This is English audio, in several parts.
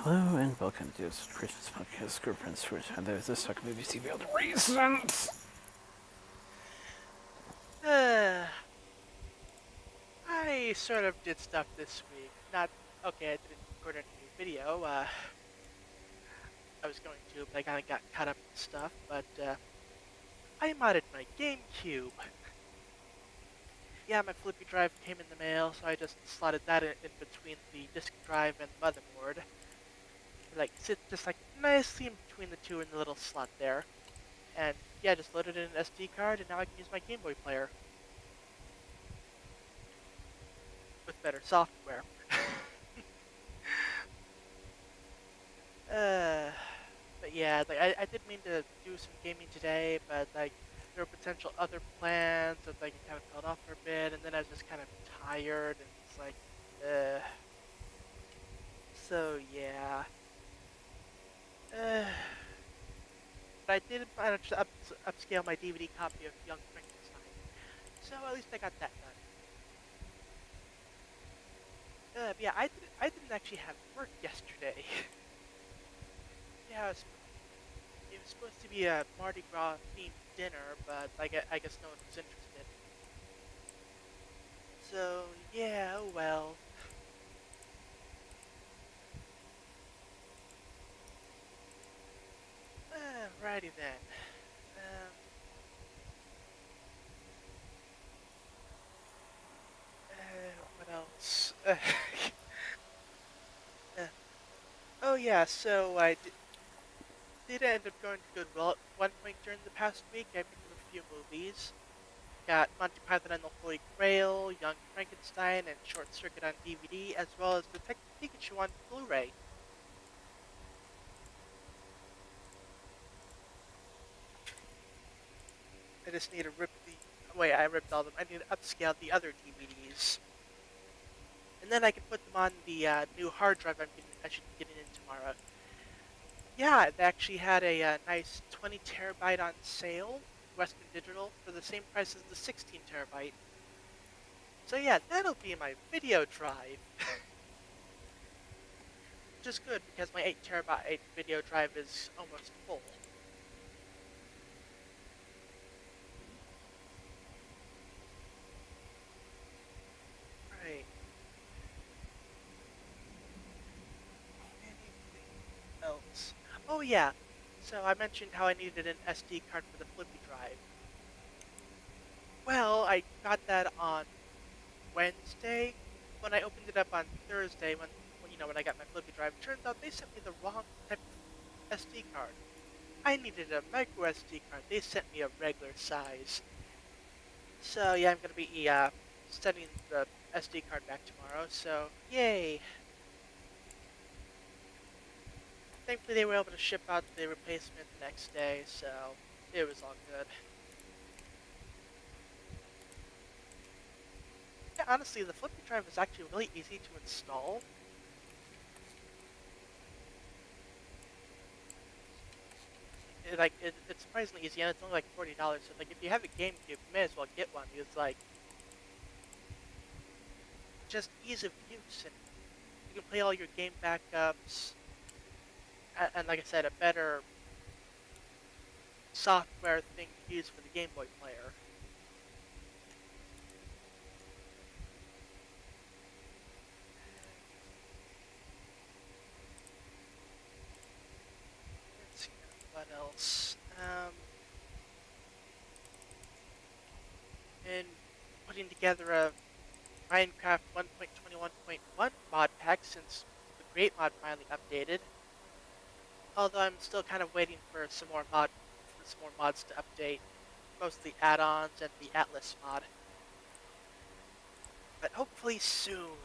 Hello and welcome to this Christmas podcast, Girlfriends Switch, and there's this talk movie TV all the reasons. Uh, I sort of did stuff this week. Not okay. I didn't record any new video. I was going to, but I kind of got caught up in stuff. But I modded my GameCube. Yeah, my flippy drive came in the mail, so I just slotted that in between the disk drive and the motherboard. Like sit just like nicely in between the two in the little slot there. And yeah, just loaded in an SD card, and now I can use my Game Boy player with better software. Uh, but yeah, like I did mean to do some gaming today, but like there were potential other plans that like it kind of fell off for a bit, and then I was just kind of tired, and it's like, uh. So yeah, uh. But I did manage to upscale my DVD copy of Young Frankenstein, so at least I got that done. But yeah, I didn't actually have work yesterday. Yeah, it was supposed to be a Mardi Gras themed dinner, but I guess no one was interested. So yeah, oh well. Righty then. Um, what else? Uh, oh yeah, so did end up going to Goodwill at one point during the past week. I picked up a few movies. Got Monty Python and the Holy Grail, Young Frankenstein, and Short Circuit on DVD, as well as Detective Pikachu on Blu-ray. I just need to rip the... Wait, I ripped all of them. I need to upscale the other DVDs. And then I can put them on the new hard drive I should be getting in tomorrow. Yeah, they actually had a nice 20 terabyte on sale, Western Digital, for the same price as the 16 terabyte. So yeah, that'll be my video drive. Which is good because my 8 terabyte video drive is almost full. Right. Anything else? Oh yeah. So I mentioned how I needed an SD card for the flippy drive. Well, I got that on Wednesday. When I opened it up on Thursday, when I got my flippy drive, it turns out they sent me the wrong type of SD card. I needed a micro SD card. They sent me a regular size. So yeah, I'm gonna be sending the SD card back tomorrow. So yay! Thankfully, they were able to ship out the replacement the next day, so it was all good. Yeah, honestly, the flippy drive is actually really easy to install. It's surprisingly easy, and it's only like $40. So like, if you have a GameCube, you may as well get one. It's like just ease of use, and you can play all your game backups, and like I said, a better software thing to use for the Game Boy player. Let's see what else. And putting together a Minecraft 1.21.1 mod pack since the Great Mod finally updated. Although I'm still kind of waiting for some more mods to update, mostly add-ons and the Atlas mod. But hopefully soon.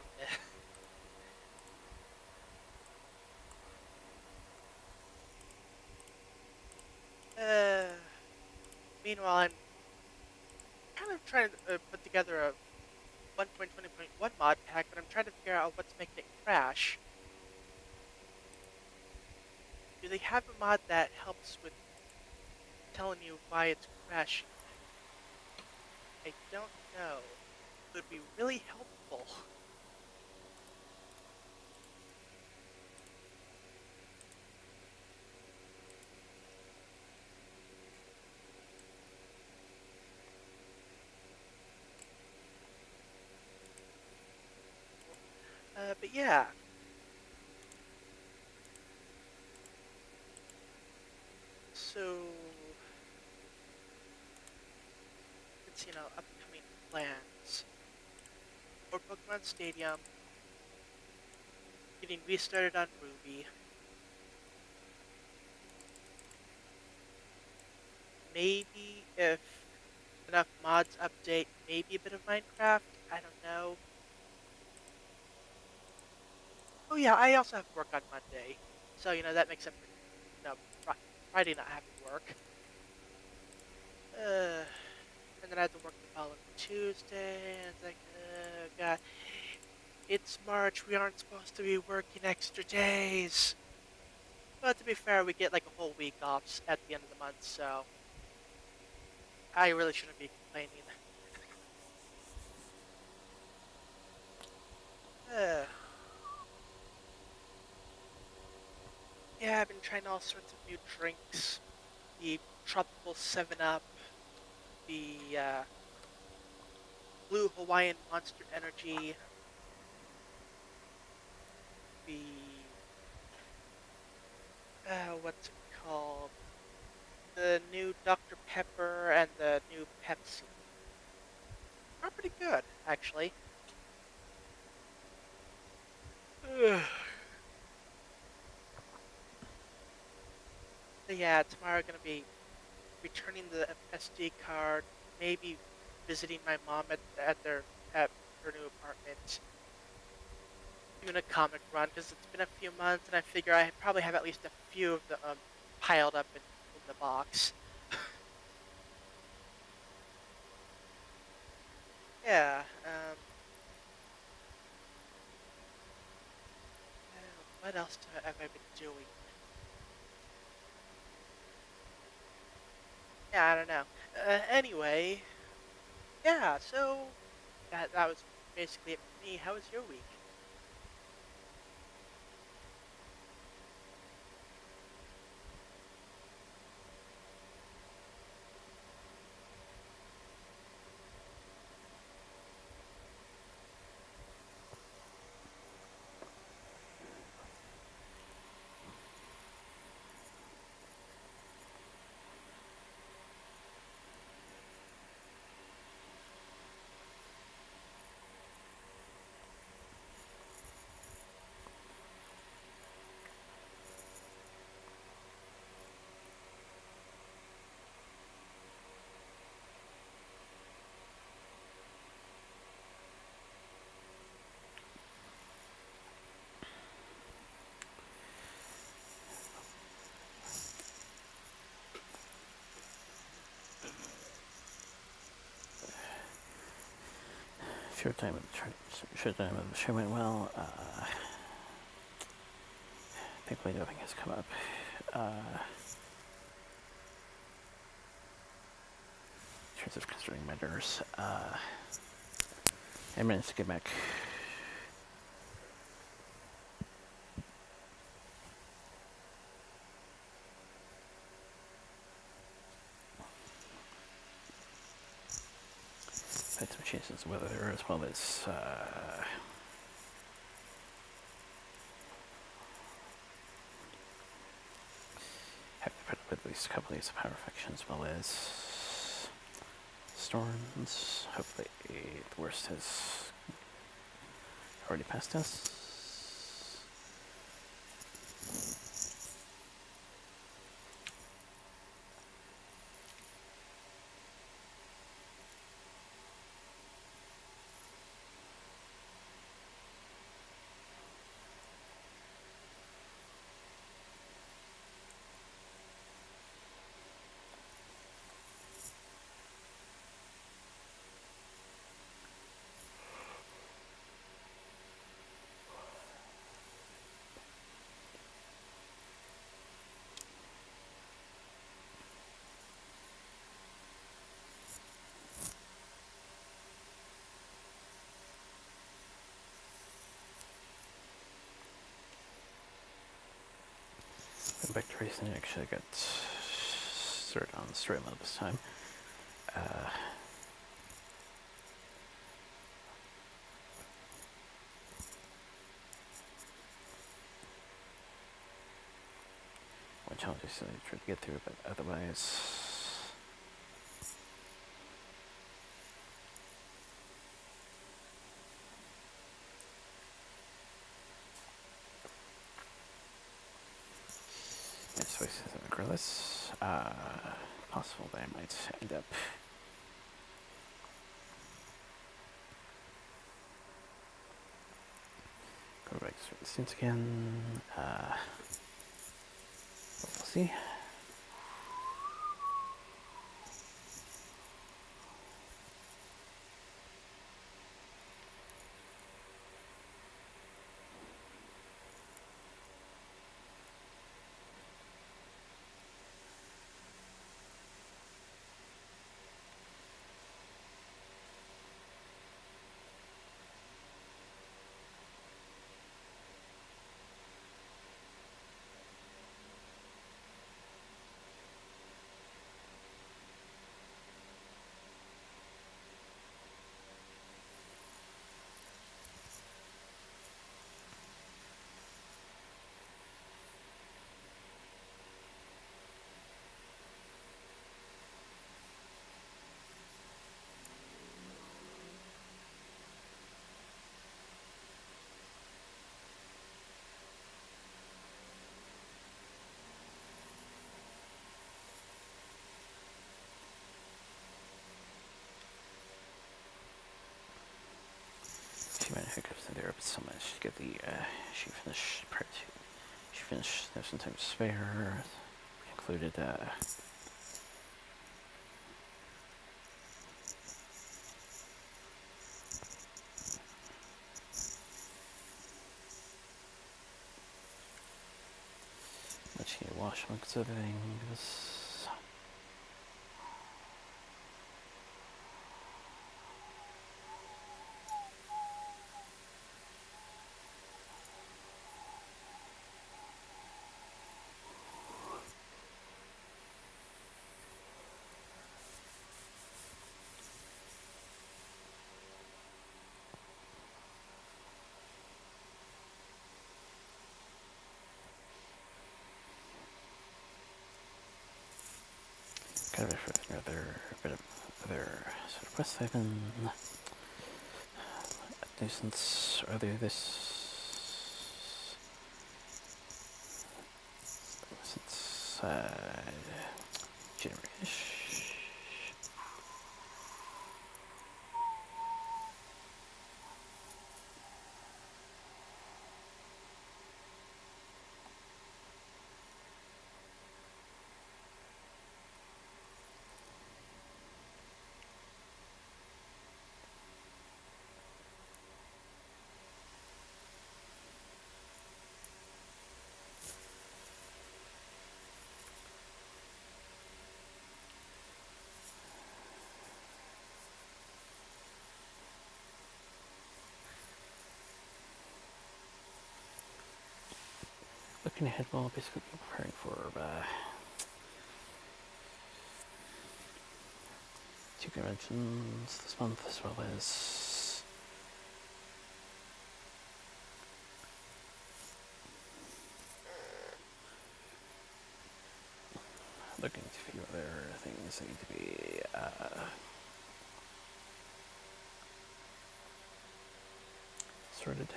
uh, Meanwhile, I'm kind of trying to put together a 1.20.1 mod pack, but I'm trying to figure out what's making it crash. Do they have a mod that helps with telling you why it's crashing? I don't know. It would be really helpful. But yeah, so it's upcoming plans for Pokemon Stadium, getting restarted on Ruby, maybe if enough mods update, maybe a bit of Minecraft. I don't know. Oh yeah, I also have to work on Monday, so that makes up for Friday not having to work. And then I have to work the following Tuesday, and it's like, oh god, it's March. We aren't supposed to be working extra days. But to be fair, we get like a whole week off at the end of the month, so I really shouldn't be complaining. Uh, yeah, I've been trying all sorts of new drinks. The tropical 7 Up, the blue Hawaiian Monster Energy, the what's it called? The new Dr. Pepper and the new Pepsi are pretty good, actually. Ugh. But yeah, tomorrow gonna be returning the SD card, maybe visiting my mom at her new apartment, doing a comic run because it's been a few months, and I figure I probably have at least a few of them piled up in the box. Yeah. What else have I been doing? Yeah, I don't know. Anyway, yeah. So that was basically it for me. How was your week? Short time of the show went well. Thankfully, nothing has come up. In terms of concerning matters, I managed to get back. Had some changes of weather as well as have to put up with at least a couple of days of power affection as well as storms. Hopefully, the worst has already passed us. Went back to racing. Actually, I got started on the story mode this time. challenges that I try to get through, but otherwise. Yes, voices regardless. Possible that I might end up go back to the scenes again. We'll see. She might hiccups in there, but so much to get the she finished part two. She finished There's some time to spare. Included much she wash amongst other things. Kind of for another bit of other sort of quest I've been nuisance earlier since January-ish. Looking ahead, we'll basically be preparing for two conventions this month, as well as looking at a few other things that need to be sorted.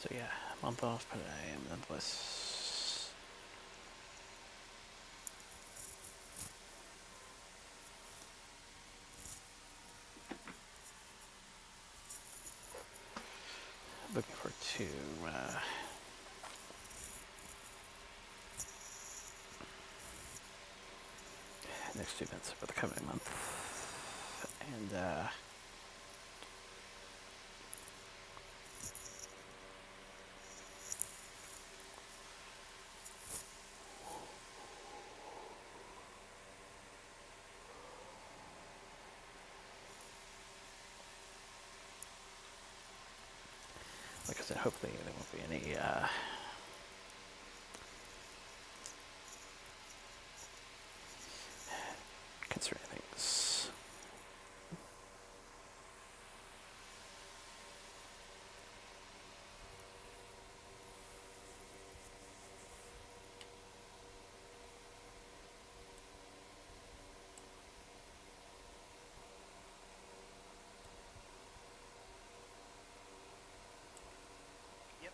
So yeah, month off, but I am nonetheless looking forward to next two events for the coming month, and like I said, hopefully there won't be any concerning things. Yep.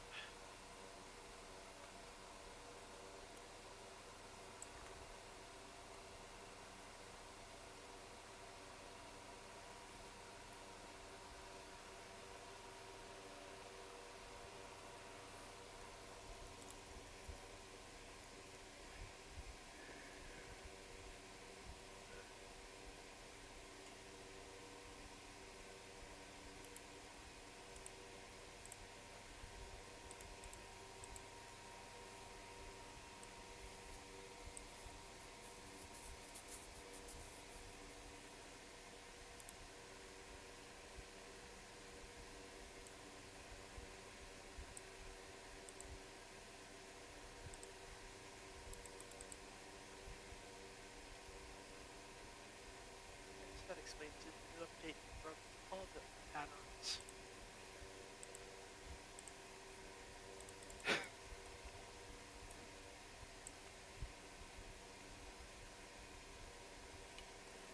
I guess that explains it. The new update broke all the add-ons.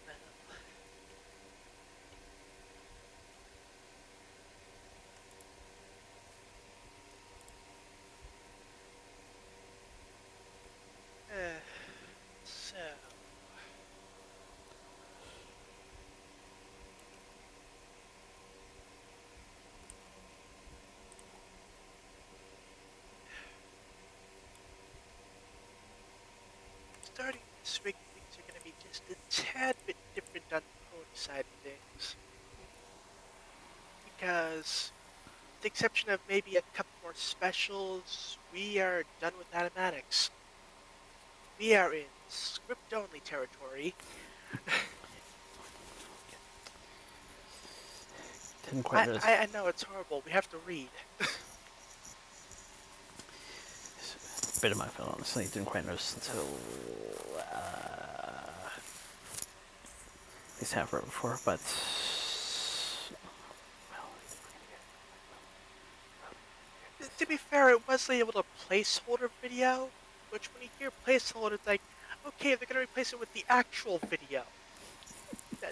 Well, uh, so starting this week, things are going to be just a tad bit different on the pony side of things, because with the exception of maybe a couple more specials, we are done with automatics. We are in script-only territory. Didn't quite I, notice. I I know it's horrible. We have to read. It's a bit of my fault, honestly. Didn't quite notice until at least half wrote before, but To be fair, it was labeled a placeholder video, which when you hear placeholder, it's like, okay, they're going to replace it with the actual video.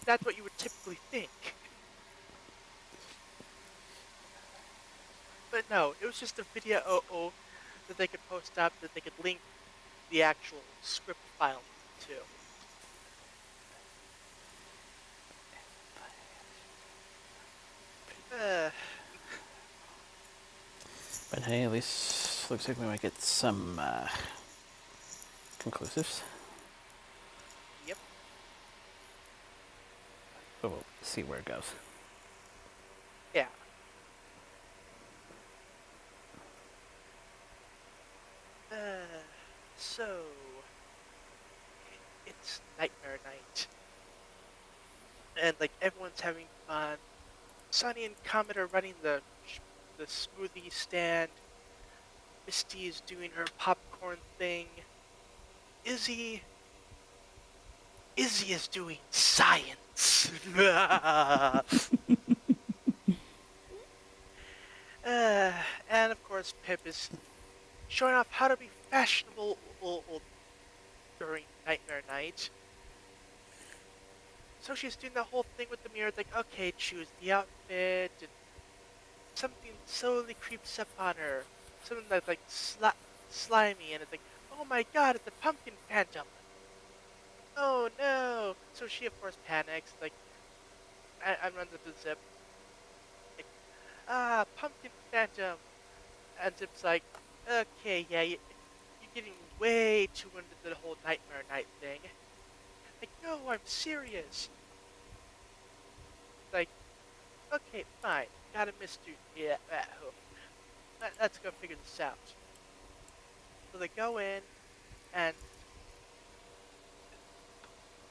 That's what you would typically think. But no, it was just a video that they could post up, that they could link the actual script file to. Uh, but hey, at least looks like we might get some conclusives. yep. But we'll see where it goes. Yeah. Uh, so it's Nightmare Night, and like everyone's having fun. Sonny and Comet are running the smoothie stand. Misty is doing her popcorn thing. Izzy Izzy is doing science. And of course, Pip is showing off how to be fashionable during Nightmare Night. So she's doing the whole thing with the mirror, like, okay, choose the outfit, and something slowly creeps up on her. Something that's like slimy, and it's like, oh my god, it's a pumpkin phantom. Oh no! So she, of course, panics, like, and runs up the zip, like, pumpkin phantom. And Zip's like, okay, yeah, you're getting way too into the whole Nightmare Night thing. Like, no, I'm serious. Like, okay, fine. Got a mystery. Yeah, let's go figure this out. So they go in, and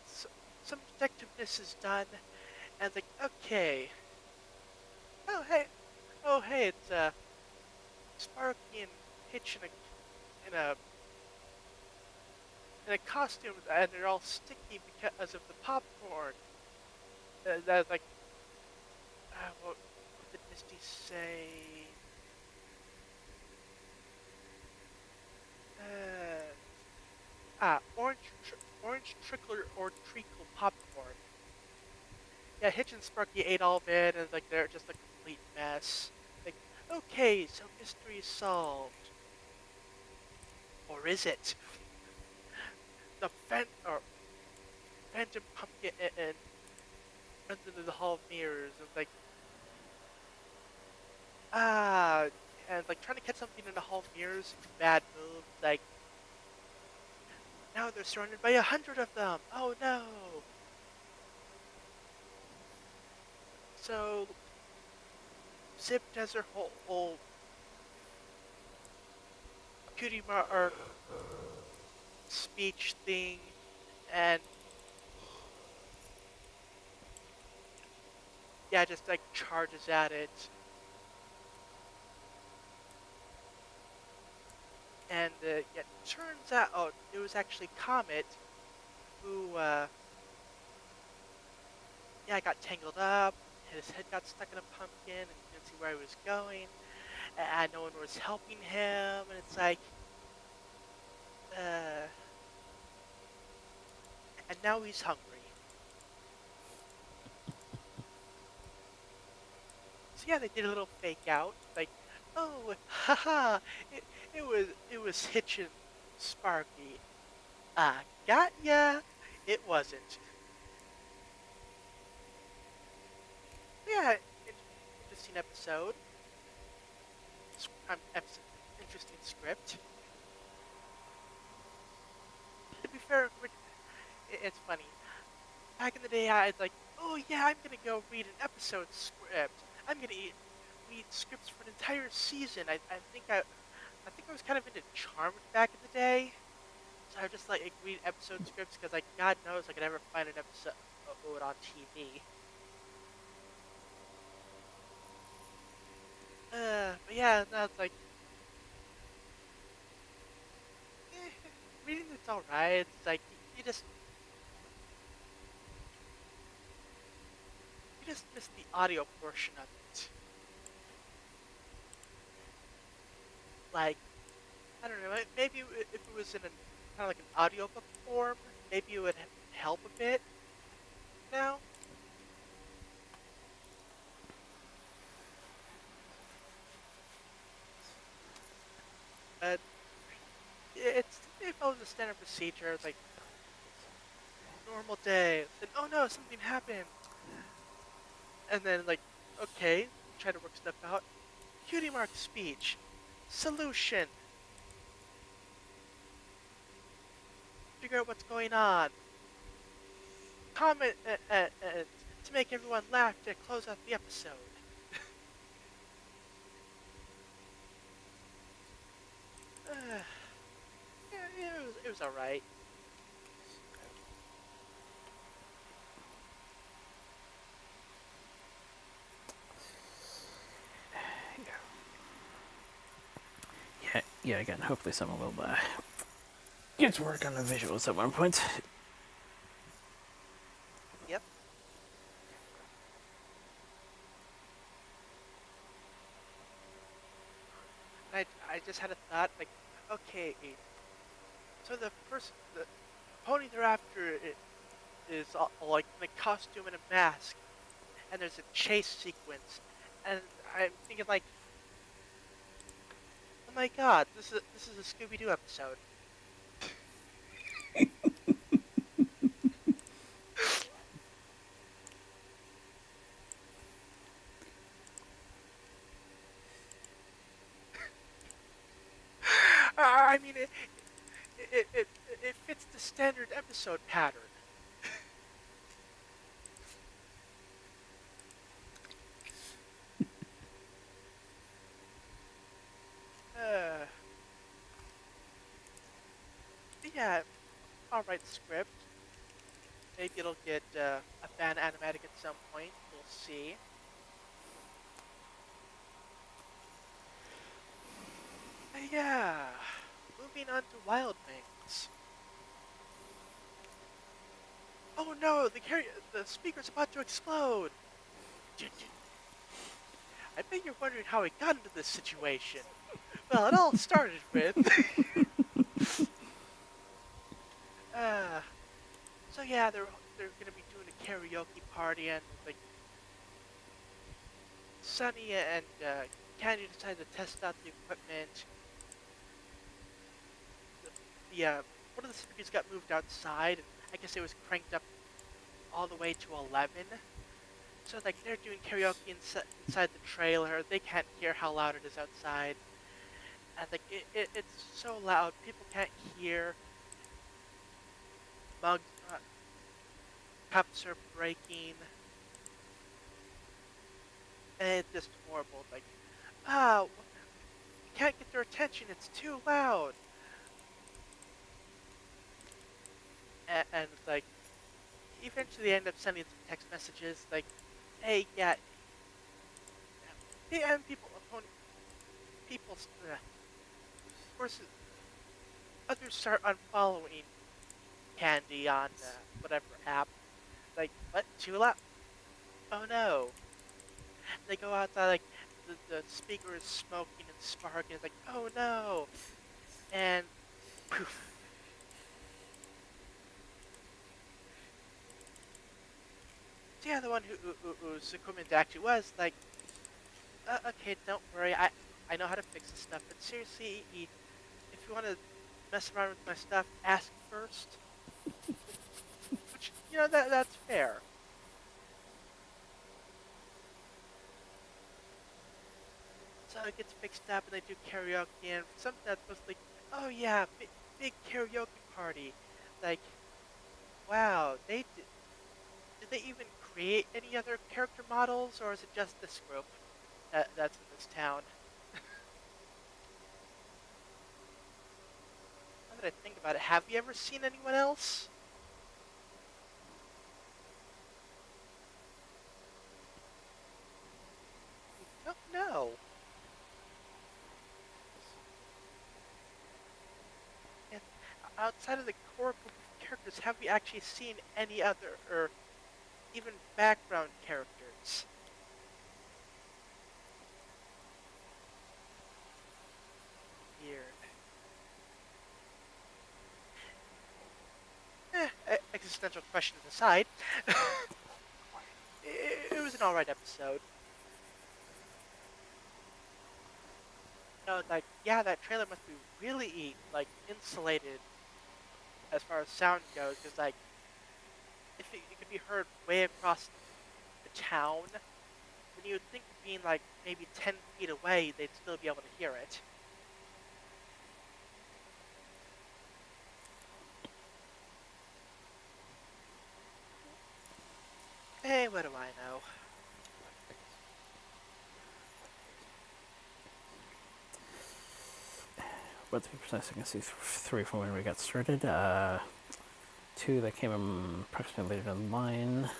so, some detectiveness is done, and it's like, okay. Oh, hey. Oh, hey, it's Sparky and Hitch in a in a costume, and they're all sticky because of the popcorn. That like, what did Misty say? Uh, orange trickle or treacle popcorn. Yeah, Hitch and Sparky ate all of it, and like they're just a complete mess. Like, okay, so mystery is solved, or is it? The Phantom Pumpkin and runs into the Hall of Mirrors, and like ah, and like trying to catch something in the Hall of Mirrors, bad move. Like now they're surrounded by 100 of them. Oh no! So Zip does her whole cutie mark speech thing, and yeah, just like charges at it. And yeah, turns out, oh, it was actually Comet who, yeah, got tangled up. His head got stuck in a pumpkin, and he couldn't see where he was going. And no one was helping him. And it's like, uh, and now he's hungry. So yeah, they did a little fake out, like, oh, haha, it was Hitch and Sparky. Got ya. It wasn't. Yeah, interesting episode. Episode, interesting script. To be fair, it's funny. Back in the day, I was like, oh yeah, I'm gonna go read an episode script. I'm gonna read scripts for an entire season. I think I was kind of into Charmed back in the day, so I would just like read episode scripts because like God knows I could never find an episode on TV. But yeah, now it's like reading it's all right. It's like you just miss the audio portion of it. Like I don't know, maybe if it was in an kind of like an audiobook form, maybe it would help a bit now. But it follows the standard procedure, like normal day. Then oh no, something happened, and then like okay, try to work stuff out. Cutie mark speech, solution, figure out what's going on. Comment to make everyone laugh to close out the episode. Uh, yeah, it was all right. Yeah, yeah. Again, hopefully someone will get to work on the visuals at one point. Yep. I just had a thought like, okay, so the pony they're after is all, like in a costume and a mask, and there's a chase sequence, and I'm thinking like, oh my god, this is a Scooby Doo episode. I mean, it fits the standard episode pattern. Uh, yeah, all right, script. Maybe it'll get a fan animatic at some point. We'll see. Yeah. Moving on to Wild Wings. Oh no, the speaker's about to explode. I bet you're wondering how we got into this situation. Well, it all started with. uh, so yeah, they're gonna be doing a karaoke party, and like Sunny and Candy decided to test out the equipment. The one of the speakers got moved outside, and I guess it was cranked up all the way to 11. So like they're doing karaoke inside the trailer. They can't hear how loud it is outside, and like it's so loud people can't hear. Mugs, cups are breaking, and it's just horrible. Like we can't get their attention. It's too loud, and like eventually they end up sending some text messages like, "Hey, yeah, yeah," and people, of course, others start unfollowing Candy on whatever app. Like, what? Too loud? Oh no! They go outside, like the speaker is smoking and sparking. It's like, oh no! And poof. So yeah, the one whose equipment actually was like, okay, don't worry, I know how to fix this stuff. But seriously, if you want to mess around with my stuff, ask first. Which that's fair. So it gets fixed up, and they do karaoke, and for something that's supposed to like, oh yeah, big karaoke party. Like, wow, did they even create any other character models, or is it just this group that's in this town? Now that I think about it, have you ever seen anyone else? No, no. And outside of the core group of characters, have we actually seen any other, or even background characters? Weird. Existential questions aside, it was an alright episode. Like, yeah, that trailer must be really, like, insulated as far as sound goes, because, like, if it could be heard way across the town, then you would think being, like, maybe 10 feet away, they'd still be able to hear it. Hey, what do I know? But to be precise, I can see three from when we got started. Two that came approximately later in the line.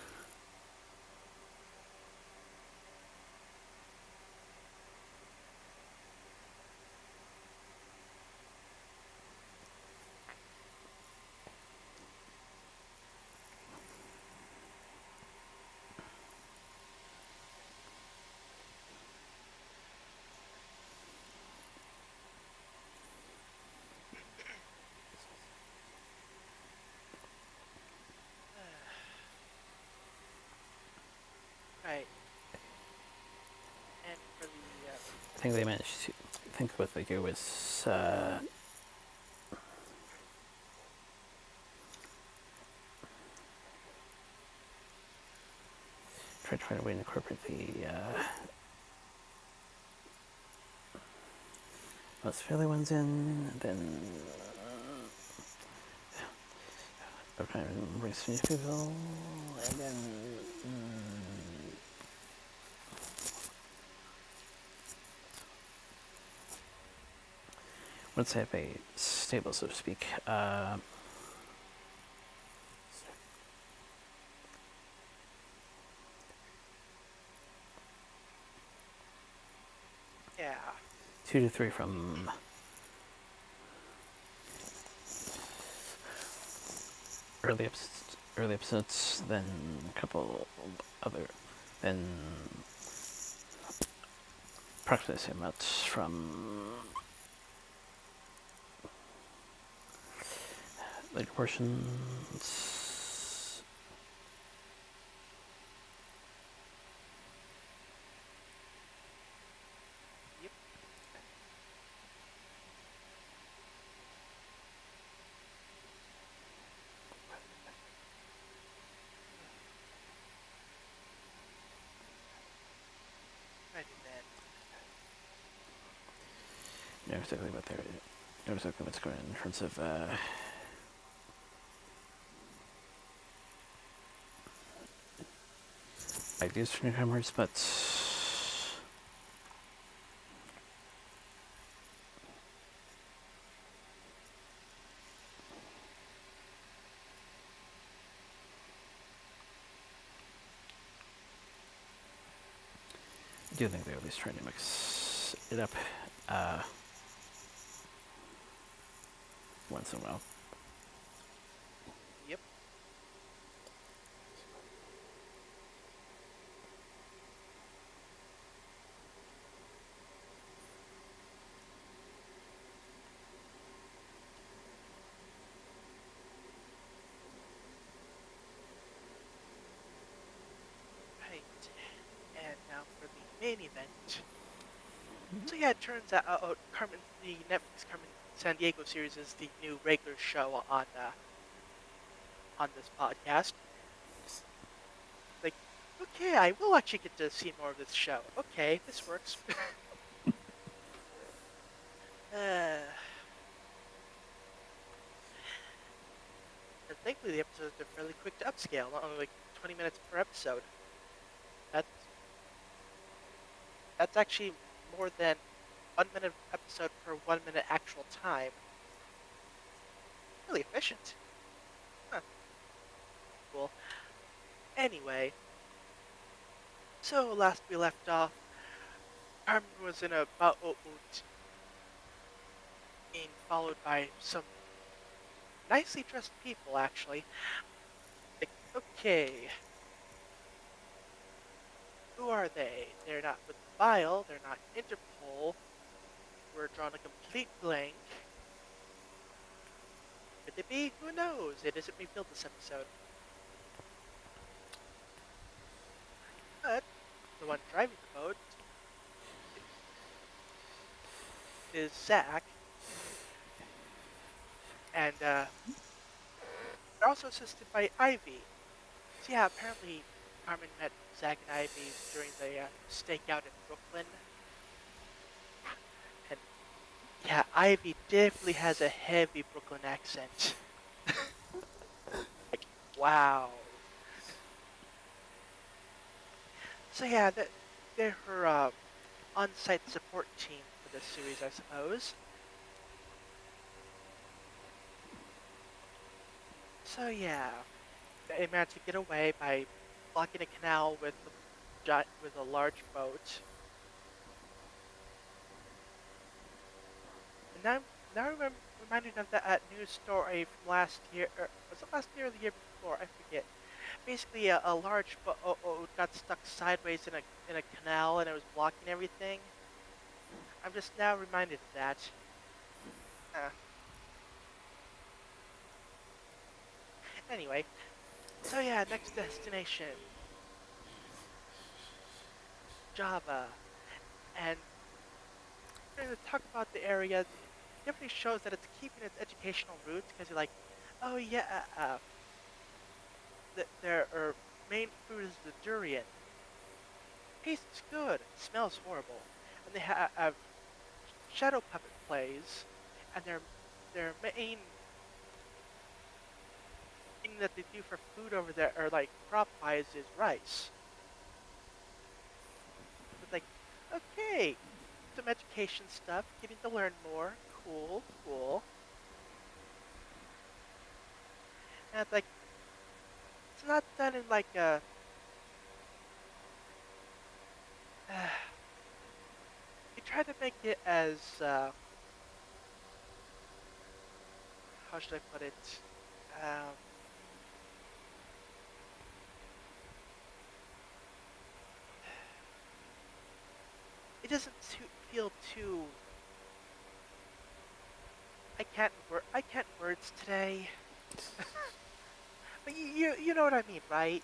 Right. And for the, I think they managed to. I think what they do is try to find a way to incorporate the most fairly ones in, then I'm trying to bring some new people, and then once I have a stable, so to speak, yeah. 2 to 3 from early episodes, then a couple other, then approximately the same amount from later portions. Yep. Righty then. You know exactly what they're. Know exactly what's going on in terms of ideas for newcomers, but I do think they're at least trying to mix it up uh, once in a while. Yep. Right. And now for the main event. So yeah, it turns out Carmen, the Netflix Carmen San Diego series is the new regular show on this podcast. Like, okay, I will actually get to see more of this show. Okay, this works. uh, and thankfully the episodes are fairly quick to upscale, only like 20 minutes per episode. That's that's actually more than 1 minute episode per 1 minute actual time. Really efficient. Huh, cool. Anyway, so last we left off, Carmen was in a boat being followed by some nicely dressed people, actually. Like, okay, who are they? They're not with the Bile, they're not Interpol. We're drawn a complete blank. Could they be? Who knows? It isn't revealed this episode. But the one driving the boat is Zach, and they're also assisted by Ivy. So yeah, apparently Carmen met Zach and Ivy during the stakeout in Brooklyn, and yeah, Ivy definitely has a heavy Brooklyn accent. Like, wow. So yeah, they're her on-site support team for this series, I suppose. So yeah, they managed to get away by blocking a canal with with a large boat. And now I'm reminded of that news story from last year. Or was it last year or the year before? I forget. Basically, a large boat got stuck sideways in a canal and it was blocking everything. I'm just now reminded of that. Uh, anyway, so yeah, next destination, Java, and we're going to talk about the area. It definitely shows that it's keeping its educational roots because you're like, oh yeah, their main food is the durian. Tastes good, smells horrible, and they have shadow puppet plays, and their main thing that they do for food over there, or like crop wise, is rice. It's like, okay, some education stuff, getting to learn more. Cool, cool. And it's like, it's not done in like a. They try to make it as how should I put it? Um, doesn't feel too. I can't words today. But you know what I mean, right?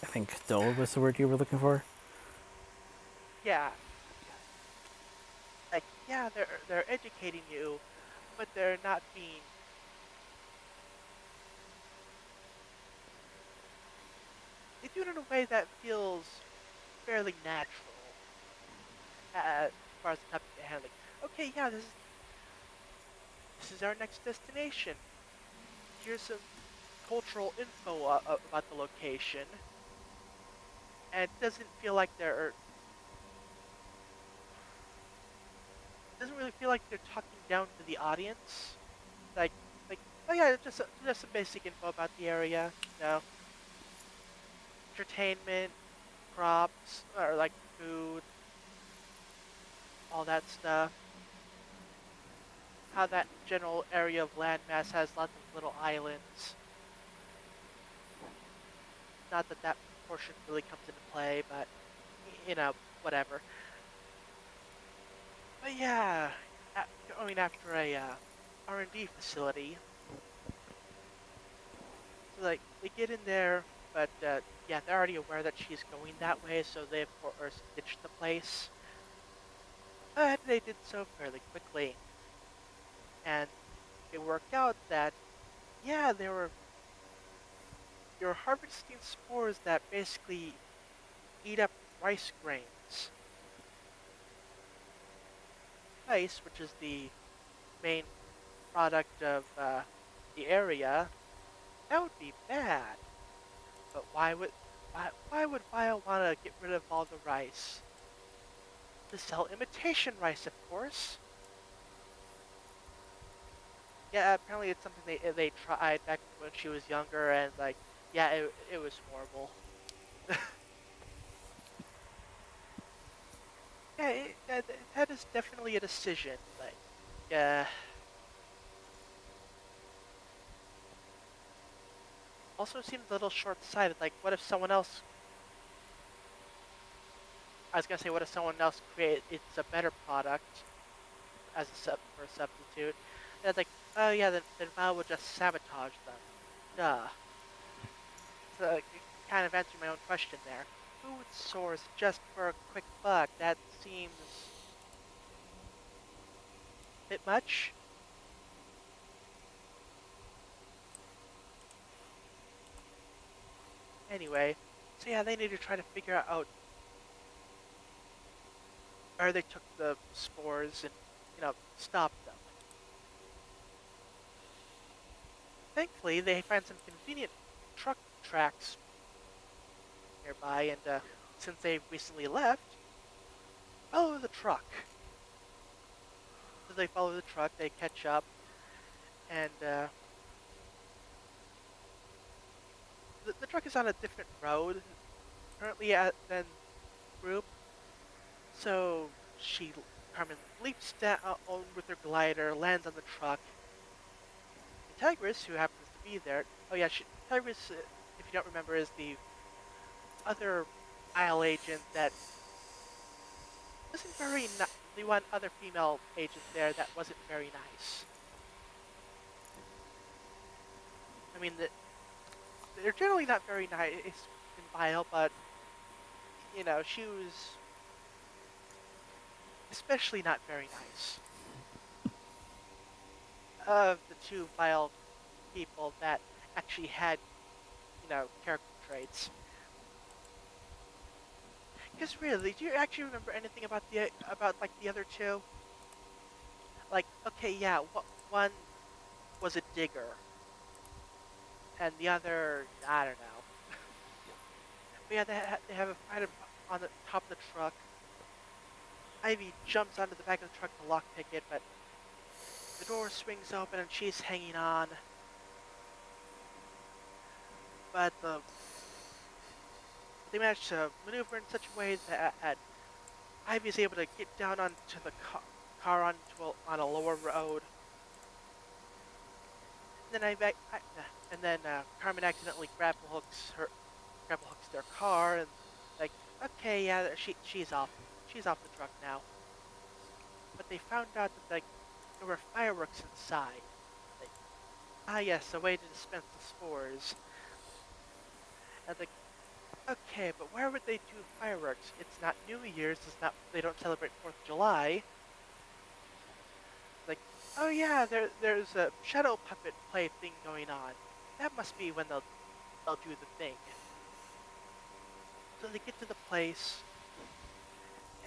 I think dull was the word you were looking for. Yeah. Like yeah, they're educating you, but they're not being. They do it in a way that feels fairly natural as far as the topic they're handling. Okay, yeah, this is our next destination. Here's some cultural info about the location, and it doesn't feel like they're doesn't really feel like they're talking down to the audience. Like like oh yeah, just some basic info about the area. You know, entertainment, crops, or like food, all that stuff. How that general area of landmass has lots of little islands. Not that that portion really comes into play, but you know, whatever. But yeah, going after a R&D facility. So like they get in there, but yeah, they're already aware that she's going that way, so they of course ditched the place. But they did so fairly quickly, and it worked out that yeah, they were harvesting spores that basically eat up rice grains. Rice, which is the main product of the area, that would be bad. But why would Bio want to get rid of all the rice? To sell imitation rice, of course. Yeah, apparently it's something they tried back when she was younger, and like, yeah, it was horrible. Yeah, that is definitely a decision. Like, yeah. Also seems a little short-sighted. Like, what if someone else? I was gonna say, what if someone else create it's a better product as a for a substitute? And it's like, oh yeah, then Val would just sabotage them. Duh. So kind of answering my own question there. Food source just for a quick buck. That seems a bit much. Anyway, so yeah, they need to try to figure out where they took the spores and stop them. Thankfully, they find some convenient truck tracks nearby, and since they recently left, follow the truck. So they follow the truck, they catch up, and the truck is on a different road currently than group. So Carmen leaps down with her glider, lands on the truck. And Tigris, who happens to be there, oh yeah, Tigris, if you don't remember, is the other Isle agent that wasn't very the one other female agent there that wasn't very nice. I mean, they're generally not very nice in Vile, but she was especially not very nice. Of the two Vile people that actually had, character traits. Because really, do you actually remember anything about like the other two? Like, okay, yeah, one was a digger, and the other, I don't know. But yeah, they have a fight on the top of the truck. Ivy jumps onto the back of the truck to lockpick it, but the door swings open and she's hanging on. But they manage to maneuver in such a way that Ivy is able to get down onto the car on a lower road. And then Carmen accidentally grapple hooks their car, and like okay, yeah, she's off the truck now. But they found out that like there were fireworks inside. Like, ah, yes, a way to dispense the spores. And like, okay, but where would they do fireworks? It's not New Year's. It's not. They don't celebrate 4th of July. Like, oh yeah, there's a shadow puppet play thing going on. That must be when they'll do the thing. So they get to the place,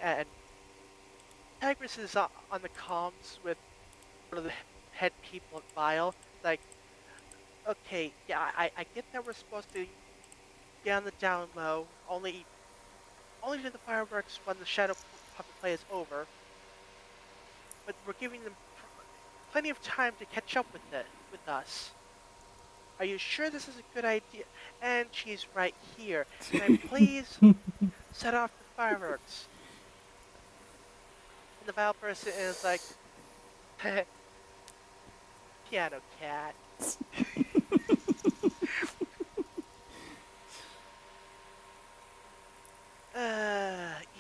and Tigress is on the comms with one of the head people at Vile. Like, okay, yeah, I get that we're supposed to get on the down low, only do the fireworks when the shadow puppet play is over, but we're giving them plenty of time to catch up with us. Are you sure this is a good idea? And she's right here. Can I please set off the fireworks? And the Vile person is like, piano cat.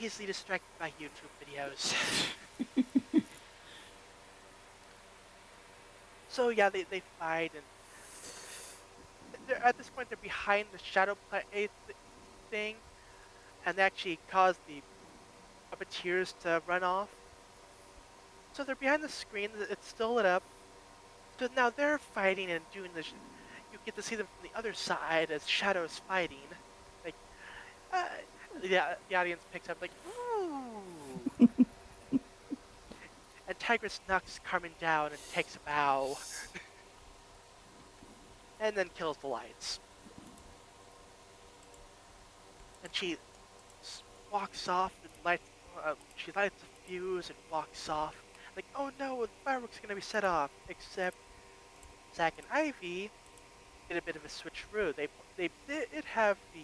Easily distracted by YouTube videos. So yeah, they fight, and they're at this point they're behind the shadow play thing, and they actually cause the puppeteers to run off. So they're behind the screen. It's still lit up. So now they're fighting and doing this. You get to see them from the other side as shadows fighting. Like, uh, the audience picks up like, ooh. And Tigress knocks Carmen down and takes a bow, and then kills the lights. And she walks off and lights. She lights a fuse and walks off. Like, oh no, the fireworks are gonna be set off. Except Zack and Ivy did a bit of a switcheroo. They did have the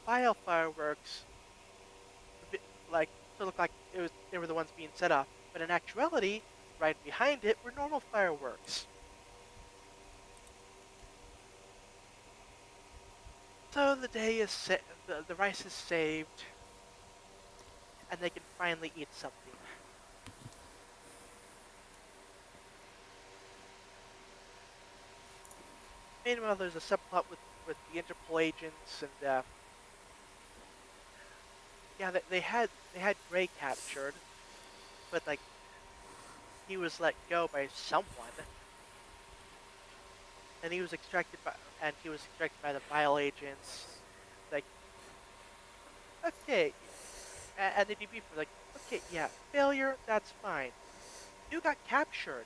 Vile fireworks a bit, like to look like they were the ones being set off, but in actuality, right behind it were normal fireworks. So the day is the rice is saved, and they can finally eat something. Meanwhile, there's a subplot with the Interpol agents, and yeah, they had Gray captured, but like he was let go by someone, and he was extracted by the Vile agents. Like, okay, and the DB for like, okay, yeah, failure, that's fine. You got captured.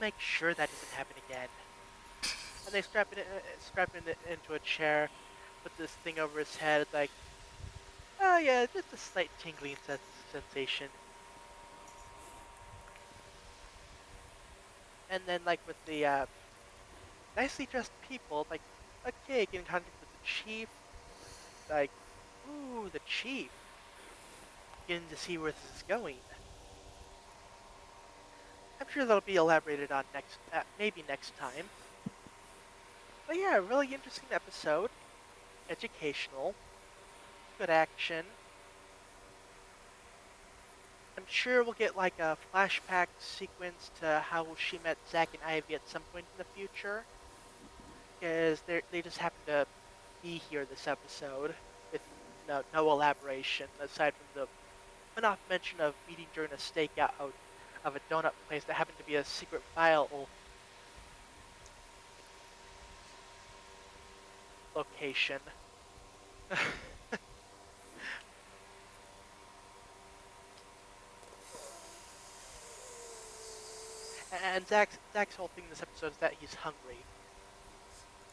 Make sure that doesn't happen again. And they strap him into a chair, put this thing over his head, like, oh yeah, just a slight tingling sensation. And then like with the nicely dressed people, like, okay, get in contact with the chief, like, ooh, the chief, getting to see where this is going. I'm sure that'll be elaborated on maybe next time. But yeah, really interesting episode, educational, good action. I'm sure we'll get like a flashback sequence to how she met Zack and Ivy at some point in the future, because they just happen to be here this episode with no elaboration aside from the one-off mention of meeting during a stakeout of a donut place that happened to be a secret Vile location. And Zach's whole thing in this episode is that he's hungry.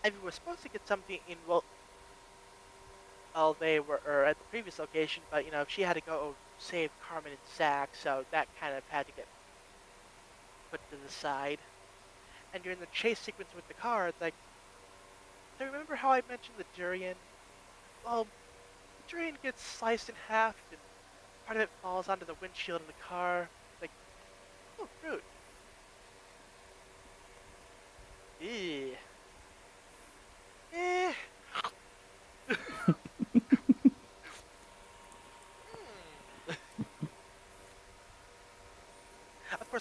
Ivy was supposed to get something in while they were or at the previous location, but she had to go save Carmen and Zach, so that kind of had to get put to the side. And during the chase sequence with the car, it's like, do you remember how I mentioned the durian? Well, the durian gets sliced in half, and part of it falls onto the windshield of the car. Like, oh, fruit. Ew. Eh.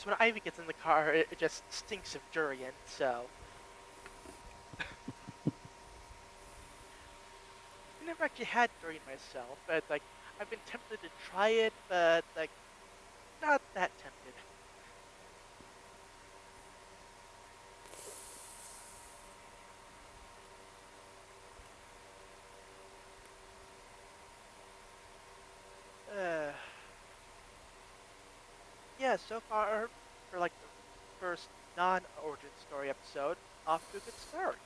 course, when Ivy gets in the car, it just stinks of durian, so. I never actually had durian myself, but, like, I've been tempted to try it, but, like, not that tempted. Uh, yeah, so far, for, like, the first non-origin story episode, off to a good start.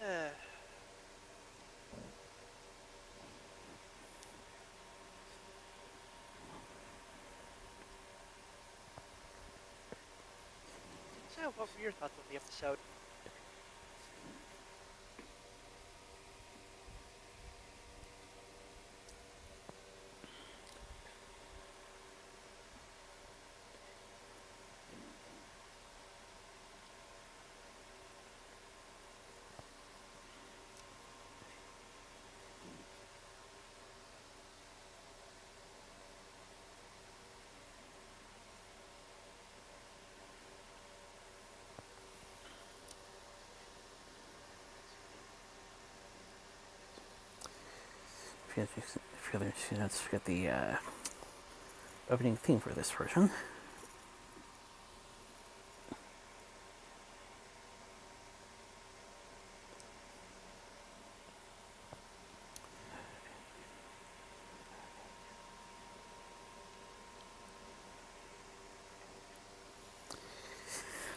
Uh, so, what were your thoughts on the episode? If you other students forget the opening theme for this version.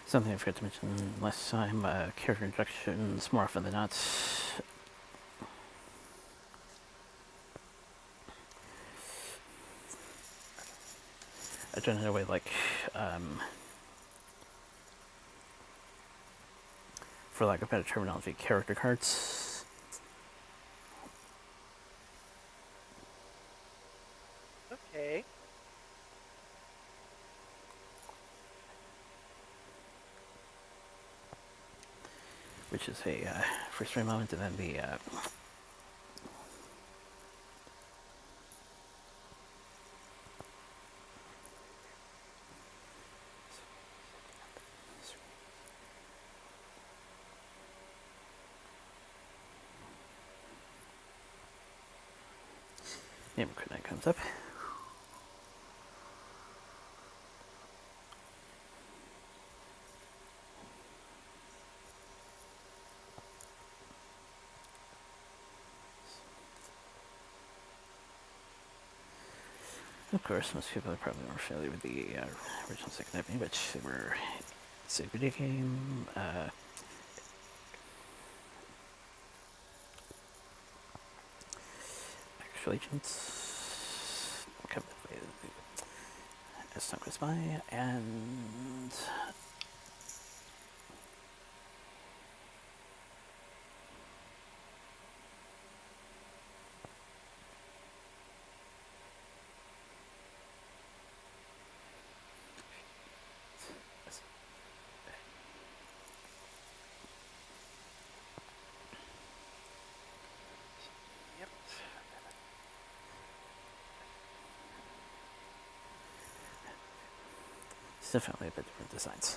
Something I forgot to mention last time, character introductions, more often than not, I don't know, like, for lack of better terminology, character cards. Okay. Which is a first frame moment, and then the name credit comes up. Of course, most people are probably more familiar with the original second opening, which were it's a video game. Actual agents come as time goes by, and Yep. it's definitely a bit different designs.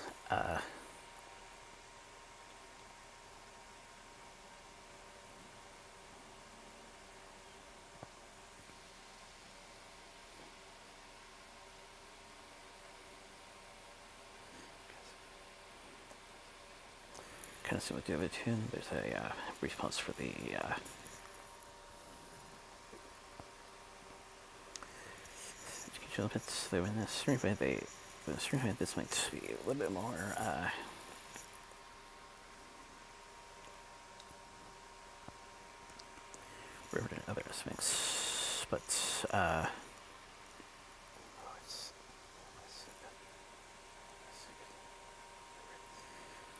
Kind of similar to the other two. There's a brief pause for the educational bits. Though in the screenplay, this might be a little bit more rare than other aspects, but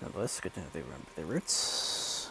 nonetheless, good to know they remember their roots.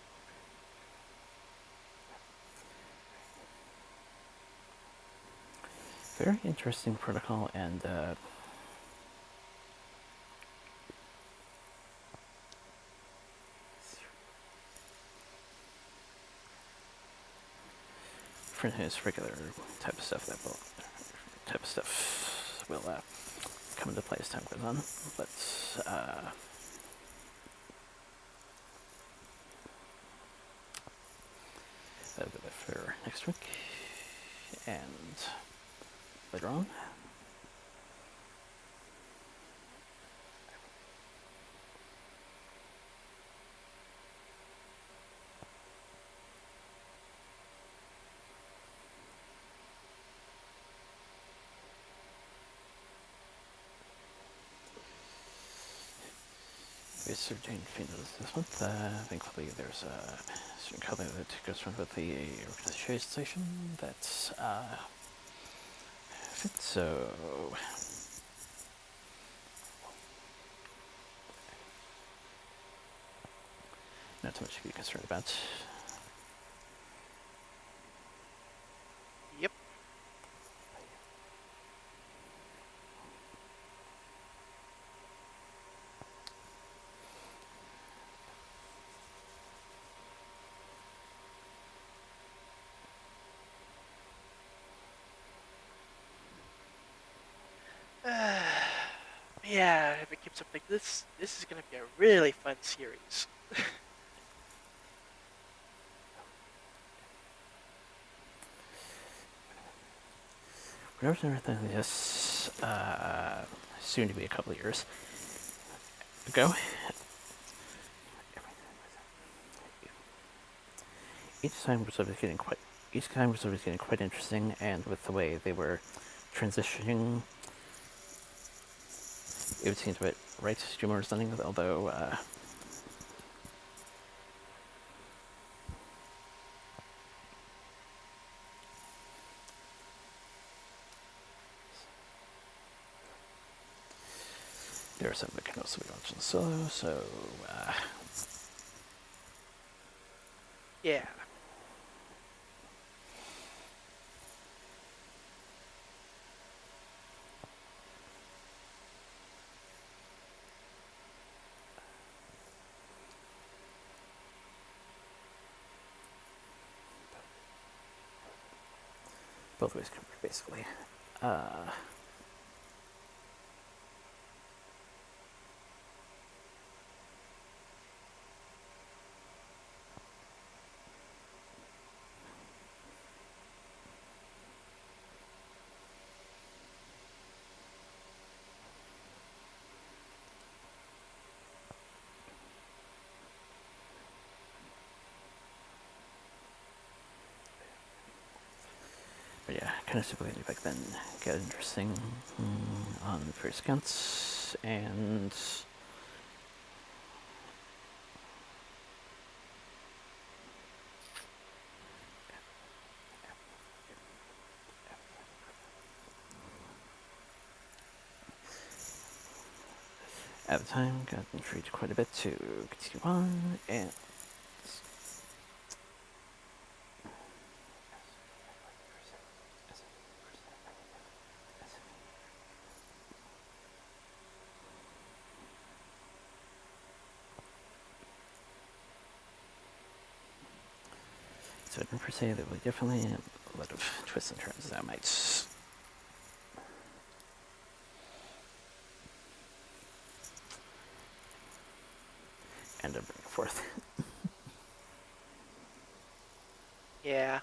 very interesting protocol, and for his regular type of stuff will come into play as time goes on. But that'll be that for next week and later on. We certain females this month. Thankfully, there's a certain company that goes from with the organization that's fit. So not too much to be concerned about. Yep. Yeah, if it keeps up like this is gonna be a really fun series. Whenever everything this soon to be a couple of years ago, each time was always getting quite interesting, and with the way they were transitioning, it would seem to be right humor or something. Although there are some that can also be watched in solo. So Yeah. both ways covered basically. But yeah, kind of stipulated back then. Got interesting on various accounts, and at the time got intrigued quite a bit to continue on, and so I can foresee there will definitely a lot of twists and turns that might end up bringing forth. Yeah.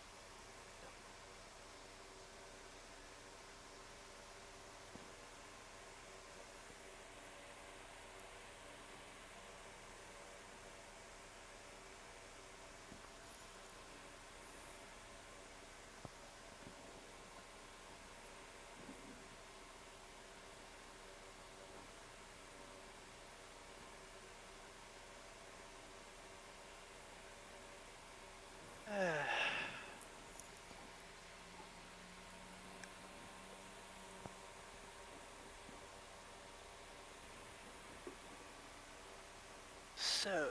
So,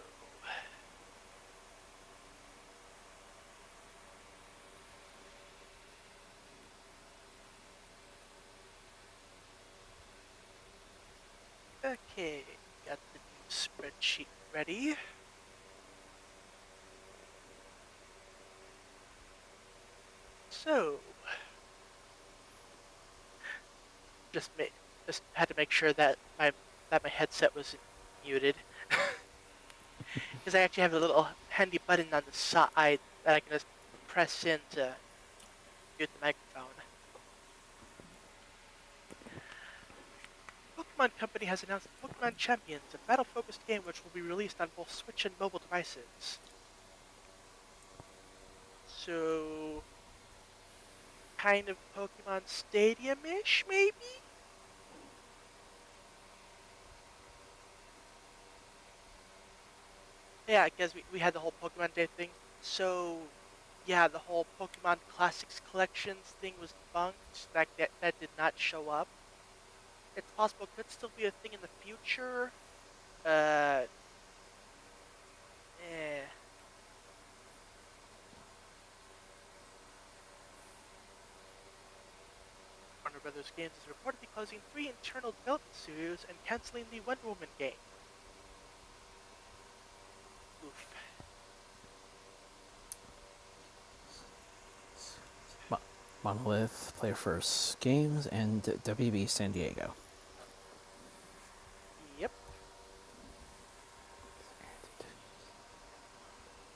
Okay, got the new spreadsheet ready. So, just ma- just had to make sure that my headset was muted, because I actually have a little handy button on the side that I can just press in to mute the microphone. Pokemon Company has announced Pokemon Champions, a battle-focused game which will be released on both Switch and mobile devices. So, kind of Pokemon Stadium-ish, maybe? Yeah, because we had the whole Pokemon Day thing. So, yeah, the whole Pokemon Classics Collections thing was debunked. That did not show up. It's possible it could still be a thing in the future. Uh, eh. Warner Brothers Games is reportedly closing 3 internal development studios and canceling the Wonder Woman game. Oof. Monolith, Player First Games, and WB San Diego. Yep.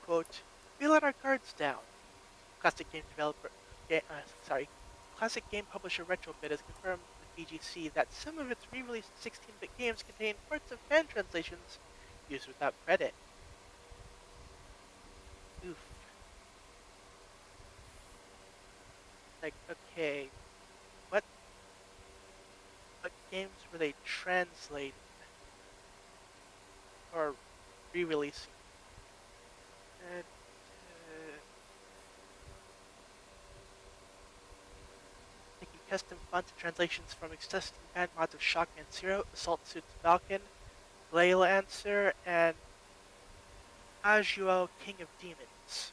Quote, we let our guards down. Classic game developer, Classic game publisher Retrobit has confirmed with VGC that some of its re-released 16-bit games contain parts of fan translations used without credit. Oof. Like, okay, what games were they translating or re-releasing? Uh, Making custom fonts and translations from existing fan mods of Shockman Zero, Assault Suits Falcon, Lancer, and Ajuo King of Demons.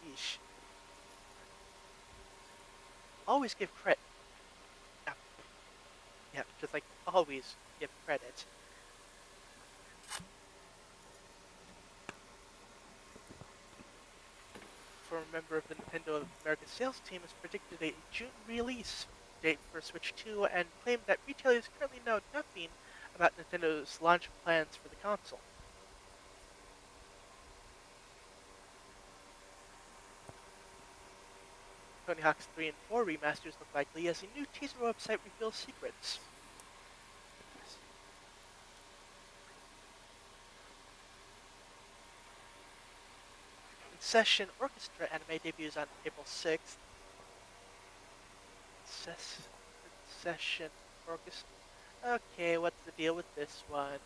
Yeesh. Always give credit. Yeah, yeah, just like always give credit. For a member of the Nintendo of America sales team has predicted a June release date for Switch 2 and claimed that retailers currently know nothing about Nintendo's launch plans for the console. Tony Hawk's 3 and 4 remasters look likely as a new teaser website reveals secrets. In Session Orchestra anime debuts on April 6th. Session Orchestra. Okay, what's the deal with this one?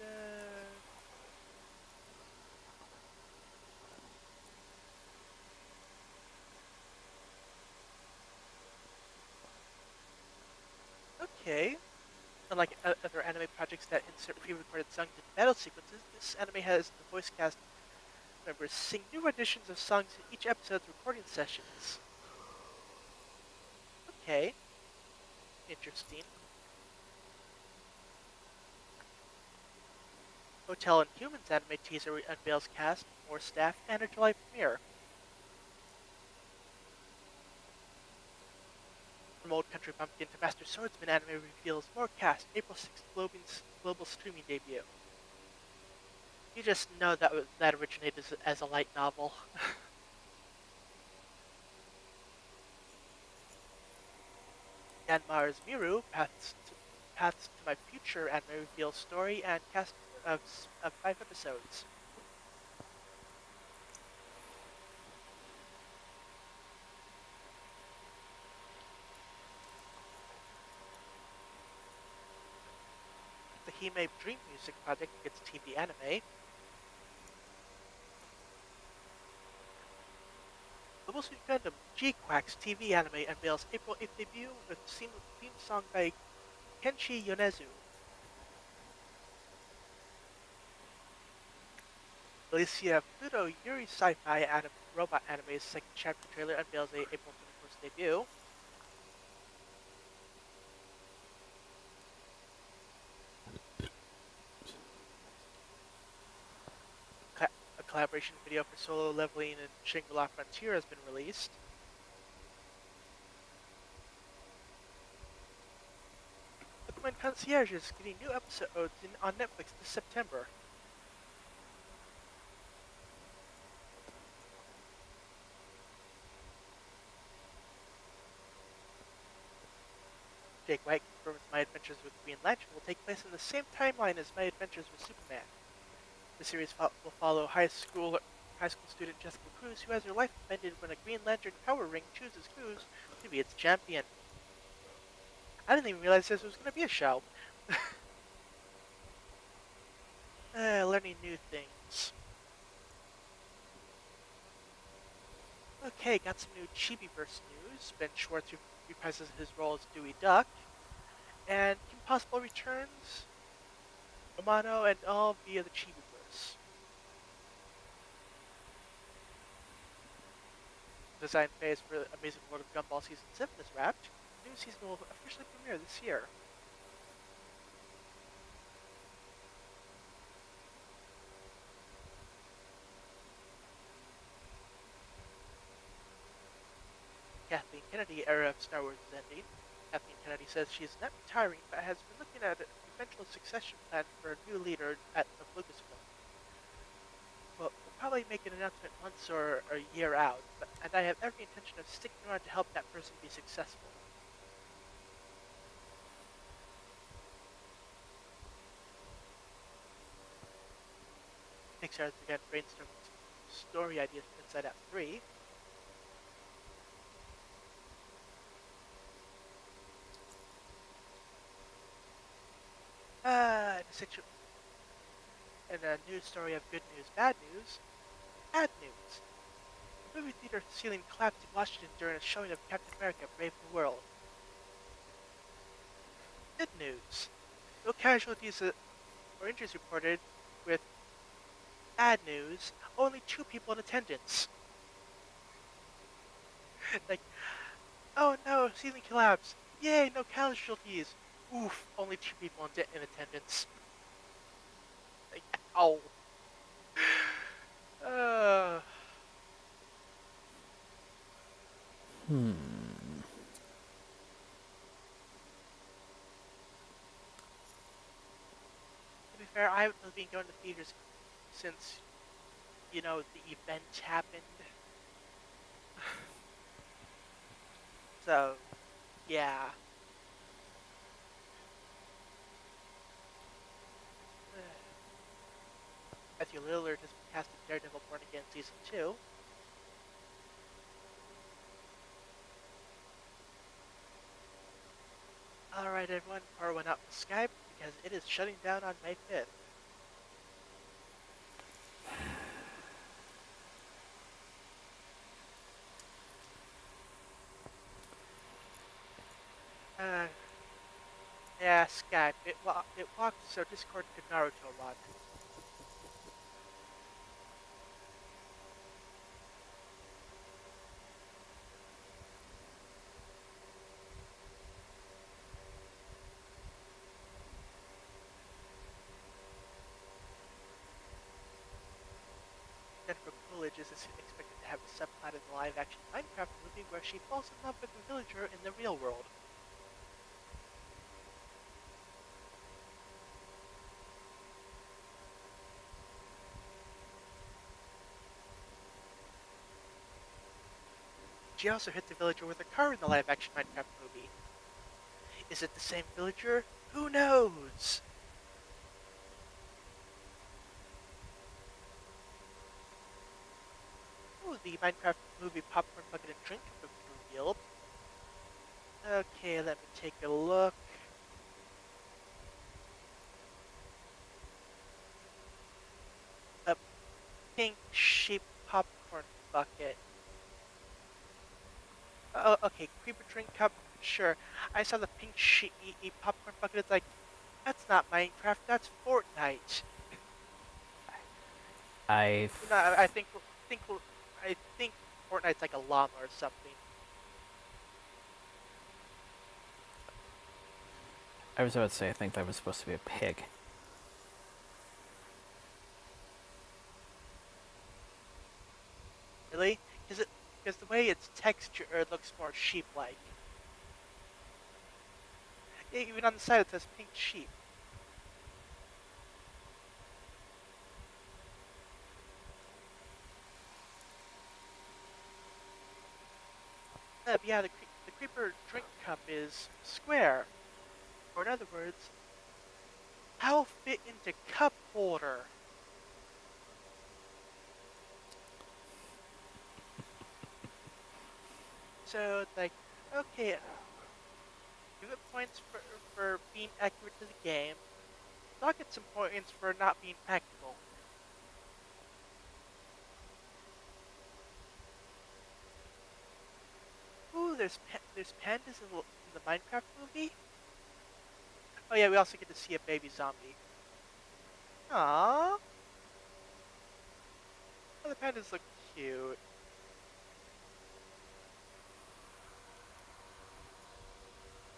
Uh, okay. Unlike other anime projects that insert pre-recorded songs into battle sequences, this anime has the voice cast members sing new renditions of songs in each episode's recording sessions. Okay, interesting. Hotel and Humans anime teaser unveils cast, more staff, and a July premiere. From Old Country Bumpkin to Master Swordsman anime reveals more cast, April 6th global streaming debut. You just know that originated as a light novel. Yanmar's Miru, Paths to My Future anime reveals story and cast of 5 episodes. The Hime Dream Music Project gets TV anime. Global Suit Gundam G-Quack's TV anime unveils April 8th debut with theme song by Kenshi Yonezu. Alicia Pluto Yuri Sci-Fi Robot Anime's second chapter trailer unveils a April 21st debut. A collaboration video for solo leveling and Shangri-La Frontier has been released. Pokemon Concierge is getting new episodes on Netflix this September. Jake White confirms My Adventures with Green Lantern will take place in the same timeline as My Adventures with Superman. The series will follow high school student Jessica Cruz, who has her life upended when a Green Lantern power ring chooses Cruz to be its champion. I didn't even realize this was going to be a show. Learning new things. Okay, got some new Chibiverse news. Ben Schwartz reprises his role as Dewey Duck. And Kim Possible returns Amano and all via the Chibiverse. Design phase for Amazing World of Gumball Season 7 is wrapped. The new season will officially premiere this year. Kathleen Kennedy era of Star Wars is ending. Kathleen Kennedy says she is not retiring, but has been looking at an eventual succession plan for a new leader of Lucasfilm. We'll probably make an announcement months or a year out, and I have every intention of sticking around to help that person be successful. Pixar has begun brainstorming story ideas for Inside Out 3. Uh, in a news story of good news, bad news. Bad news. The movie theater ceiling collapsed in Washington during a showing of Captain America: Brave New World. Good news. No casualties or injuries reported, with bad news, only 2 people in attendance. Like, oh no, ceiling collapse. Yay, no casualties. Oof, only 2 people in attendance. Like, ow. Uh, to be fair, I haven't been going to theaters since, the event happened. So, yeah. Matthew Lillard has been cast in Daredevil Born Again Season 2. Alright everyone, power went out for Skype because it is shutting down on May 5th. Uh, yeah, Skype. It walked so Discord could Naruto run. Jennifer Coolidge is expected to have a subplot in the live-action Minecraft movie where she falls in love with a villager in the real world. She also hit the villager with a car in the live-action Minecraft movie. Is it the same villager? Who knows? Oh, the Minecraft movie Popcorn Bucket and Drink have been revealed. Okay, let me take a look. A pink sheep popcorn bucket. Oh, okay, creeper drink cup. Sure. I saw the pink sheep popcorn bucket. It's like, that's not Minecraft. That's Fortnite. I've You know, think I think Fortnite's like a llama or something. I was about to say I think that was supposed to be a pig. Really? Because the way it's textured it looks more sheep-like. Yeah, even on the side it says pink sheep. Yeah, the creeper drink cup is square, or in other words, how fit into cup holder. So it's like, okay, give it points for being accurate to the game. I'll get some points for not being practical. Ooh, there's pandas in the Minecraft movie. Oh yeah, we also get to see a baby zombie. Aww, oh, the pandas look cute.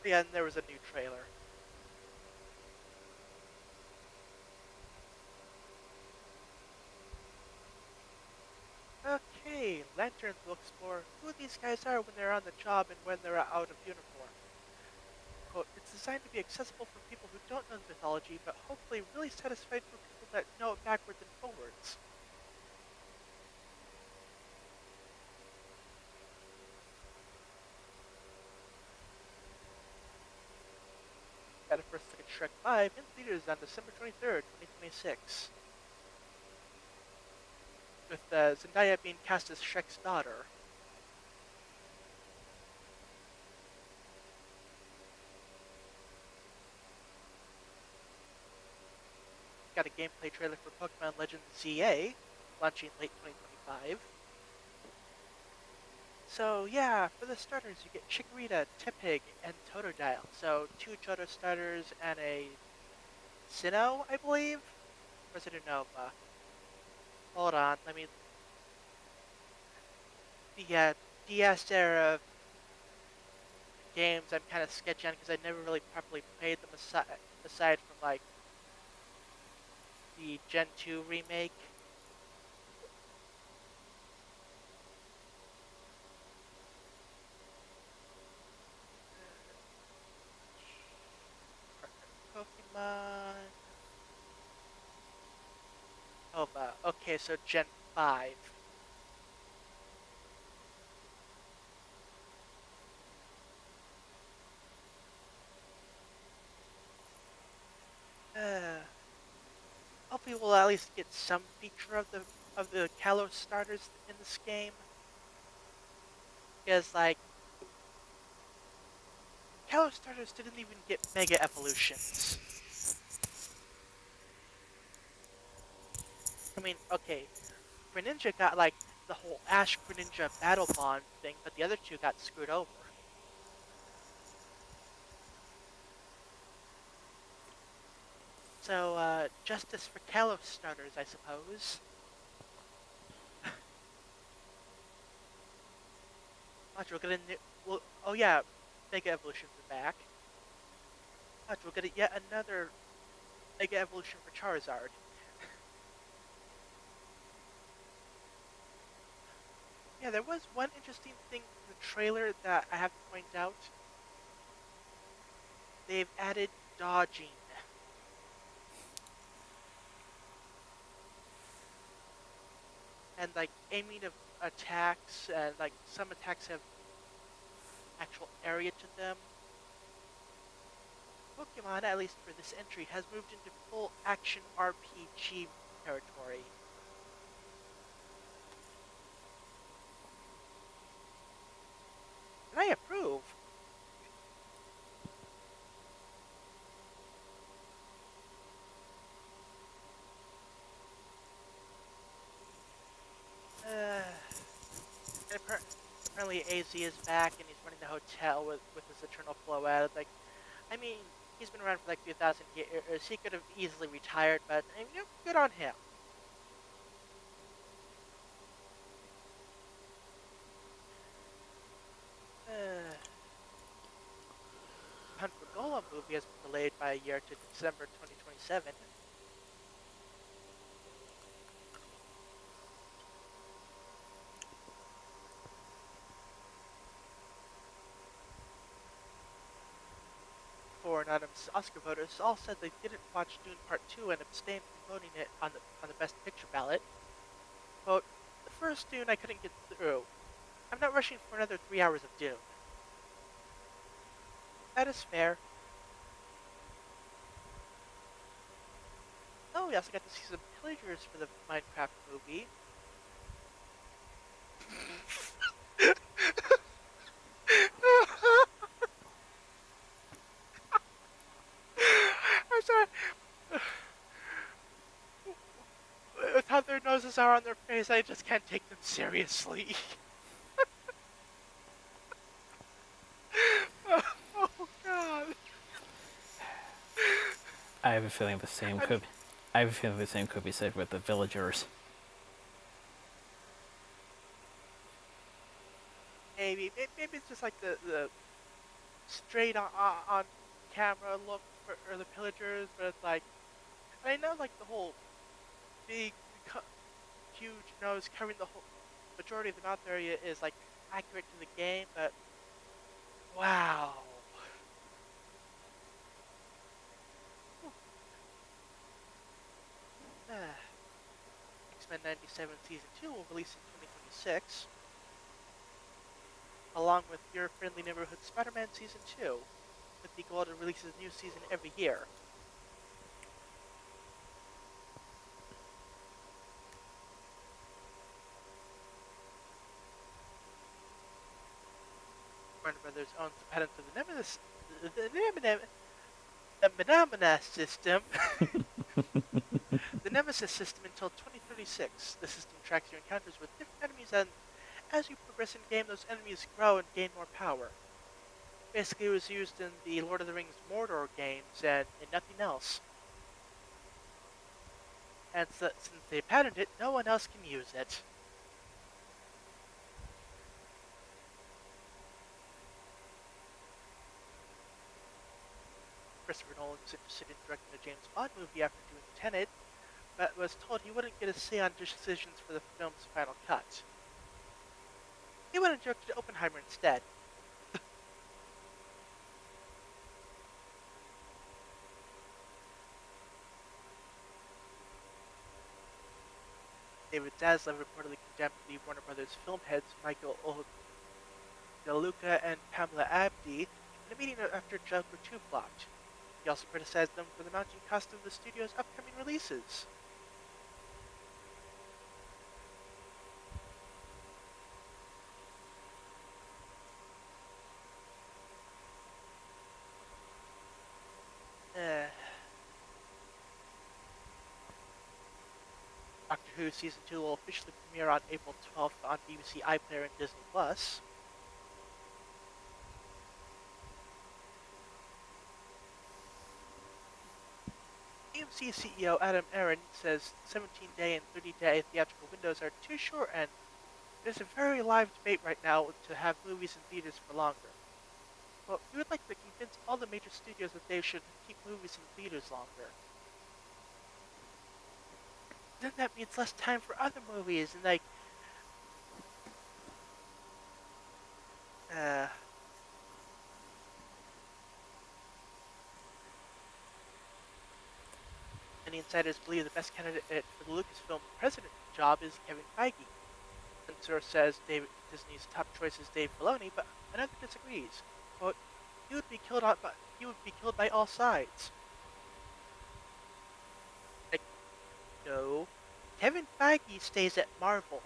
Yeah, and there was a new trailer. Okay, Lanterns will explore who these guys are when they're on the job and when they're out of uniform. Quote, it's designed to be accessible for people who don't know the mythology, but hopefully really satisfied for people that know it backwards and forwards. Got a first look at Shrek 5 in theaters on December 23rd, 2026. With Zendaya being cast as Shrek's daughter. Got a gameplay trailer for Pokemon Legends ZA, launching late 2025. So yeah, for the starters, you get Chikorita, Tipig, and Totodile. So two Johto starters and a Sinnoh, I believe? Or is it a Nova? Hold on, let me... The DS era games I'm kind of sketchy on because I never really properly played them aside from like the Gen 2 remake. Partner Pokemon. Nova. Okay, so Gen 5. Uh, Hopefully we'll at least get some feature of the Kalos starters in this game. Because like Kalos starters didn't even get Mega Evolutions. I mean, okay, Greninja got like the whole Ash Greninja battle bond thing, but the other two got screwed over. So justice for Kalos starters, I suppose. Watch, we'll get a new. Well, oh yeah, Mega Evolutions are back. Watch, we'll get yet another Mega Evolution for Charizard. Yeah, there was one interesting thing from the trailer that I have to point out. They've added dodging and like aiming of attacks, and like some attacks have actual area to them. Pokemon, at least for this entry, has moved into full action RPG territory. And I approve. And apparently AZ is back and he's running the hotel with his Eternal Flow ad. Like, I mean, he's been around for like 2,000 years. He could have easily retired, but you know, good on him. movie has been delayed by a year to December 2027. For anonymous Oscar voters all said they didn't watch Dune Part 2 and abstained from voting it on the Best Picture ballot. Quote, the first Dune I couldn't get through. I'm not rushing for another 3 hours of Dune. That is fair. Oh, we also got to see some pillagers for the Minecraft movie. I'm sorry. With how their noses are on their face, I just can't take them seriously. Oh God. I have a feeling the same I just, could. I have a feeling the same could be said with the villagers. maybe it's just like the straight on camera look for the pillagers, but it's like I know like the whole big huge nose covering the whole majority of the mouth area is like accurate to the game, but wow. X-Men 97 Season 2 will release in 2026, along with Your Friendly Neighborhood Spider-Man Season 2, with the goal to release a new season every year. Warner Brothers owns the patent for the Nemesis, the Phenomena system, the Nemesis system until 2036. The system tracks your encounters with different enemies, and as you progress in game, those enemies grow and gain more power. Basically, it was used in the Lord of the Rings Mordor games and nothing else. And since they patented it, no one else can use it. Christopher Nolan was interested in directing a James Bond movie after doing Tenet, but was told he wouldn't get a say on decisions for the film's final cut. He went and directed Oppenheimer instead. David Zaslav reportedly condemned the Warner Brothers film heads Michael DeLuca and Pamela Abdi in a meeting after Joker 2 flopped. He also criticized them for the mounting cost of the studio's upcoming releases. Uh, Doctor Who Season 2 will officially premiere on April 12th on BBC iPlayer and Disney+. AMC CEO Adam Aaron says 17-day and 30-day theatrical windows are too short, and there's a very live debate right now to have movies in theaters for longer. Well, we would like to convince all the major studios that they should keep movies in theaters longer. Then that means less time for other movies, and uh, many insiders believe the best candidate for the Lucasfilm president job is Kevin Feige. One source says Disney's top choice is Dave Filoni, but another disagrees. Quote, he would be killed by all sides. Like, no. Kevin Feige stays at Marvel.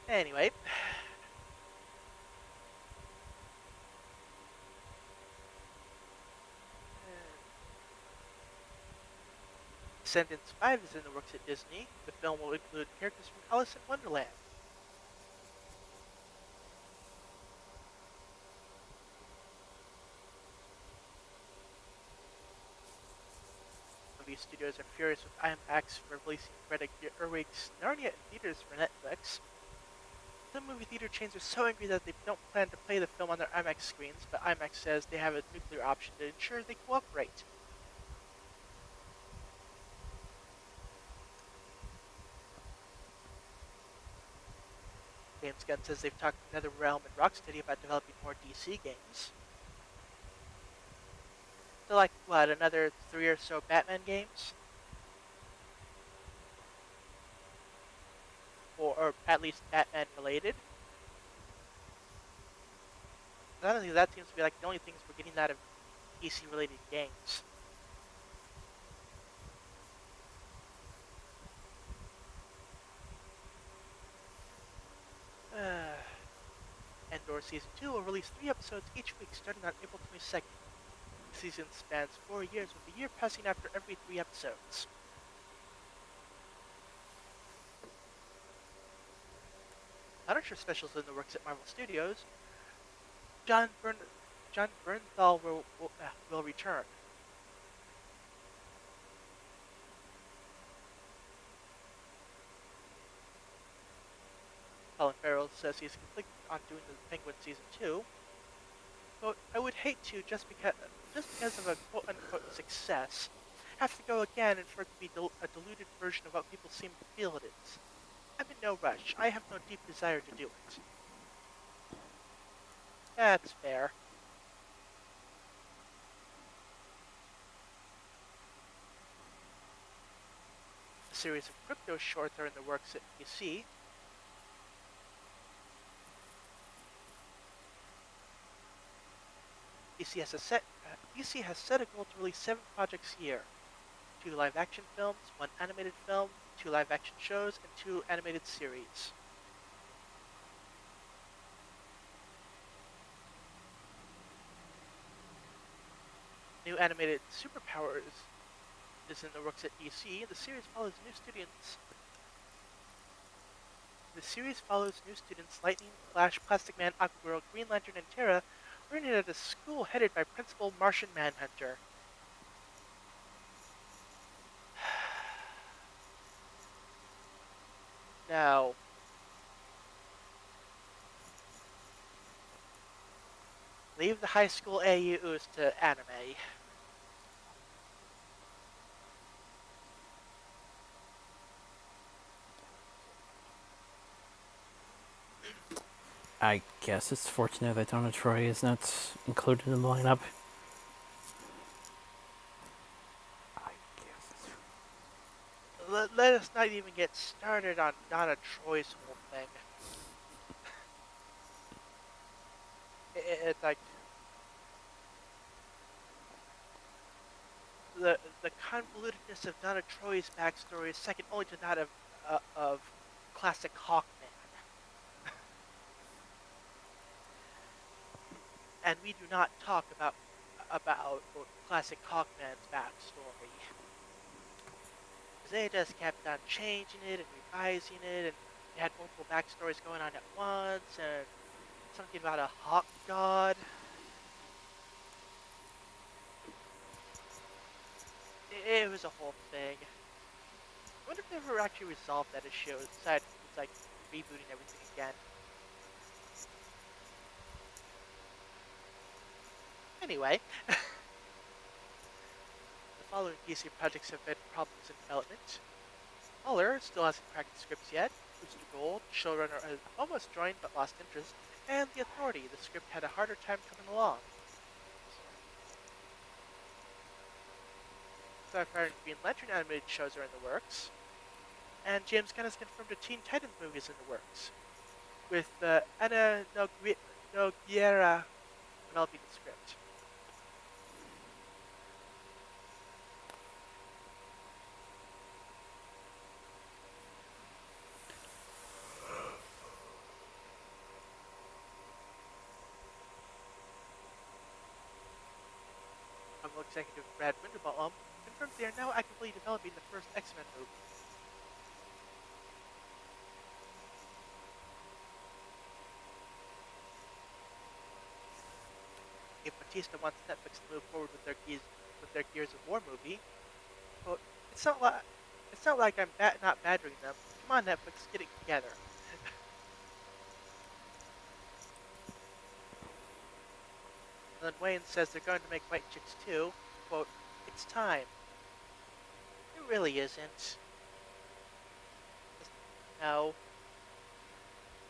Anyway, Descendants 5 is in the works at Disney. The film will include characters from Alice in Wonderland. The movie Studios are furious with IMAX for releasing Greta Gerwig's Narnia in theaters for Netflix. Some movie theater chains are so angry that they don't plan to play the film on their IMAX screens, but IMAX says they have a nuclear option to ensure they cooperate. James Gunn says they've talked to NetherRealm and Rocksteady about developing more DC games. So, like, what, another 3 or so Batman games? Or at least Batman related? I don't think that seems to be like the only things we're getting out of DC related games. Endor Season 2 will release 3 episodes each week starting on April 22nd. The season spans 4 years, with a year passing after every 3 episodes. Punisher specials in the works at Marvel Studios. John, John Bernthal will return. Colin Farrell says he's conflicted on doing the Penguin Season 2. Quote, I would hate to, just because of a quote-unquote success, have to go again and for it to be a diluted version of what people seem to feel it is. I'm in no rush. I have no deep desire to do it. That's fair. A series of crypto shorts are in the works at DC. DC has set a goal to release 7 projects a year. 2 live-action films, 1 animated film, 2 live-action shows, and 2 animated series. New animated Superpowers is in the works at DC. The series follows new students Lightning, Flash, Plastic Man, Aquagirl, Green Lantern, and Terra learning at a school headed by Principal Martian Manhunter. Now, leave the high school AUs to anime. I guess it's fortunate that Donna Troy is not included in the lineup. I guess. Let us not even get started on Donna Troy's whole thing. It's like the convolutedness of Donna Troy's backstory is second only to that of classic Hawkman. And we do not talk about classic Hawkman's backstory. They just kept on changing it and revising it, and they had multiple backstories going on at once, and something about a hawk god. It was a whole thing. I wonder if they ever actually resolved that issue, aside from just like rebooting everything again. Anyway, the following DC projects have been problems in development. Muller still hasn't cracked the scripts yet. Booster Gold, showrunner, has almost joined but lost interest. And The Authority, the script had a harder time coming along. Starfire and Green Lantern animated shows are in the works. And James Gunn has confirmed a Teen Titans movie is in the works, with Anna Nogueira developing the script. Marvel executive Brad Winterbaum confirms they are now actively developing the first X-Men movie. If Batista wants Netflix to move forward with their Gears of War movie, quote, It's not like I'm not badgering them. Come on, Netflix, get it together. And then Wayne says they're going to make White Chicks too. Quote, it's time. It really isn't. Just, no.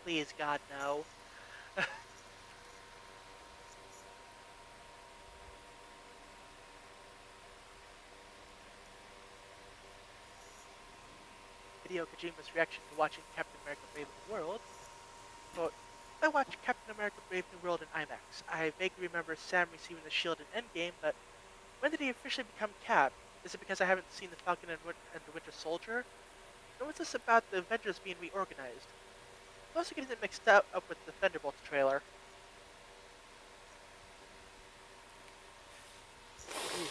Please, God, no. Hideo Kojima's reaction to watching Captain America Brave New World. Quote, I watched Captain America Brave New World in IMAX. I vaguely remember Sam receiving the shield in Endgame, but when did he officially become Cap? Is it because I haven't seen the Falcon and the Winter Soldier? Or was this about the Avengers being reorganized? I'm also getting it mixed up with the Thunderbolts trailer. Ooh.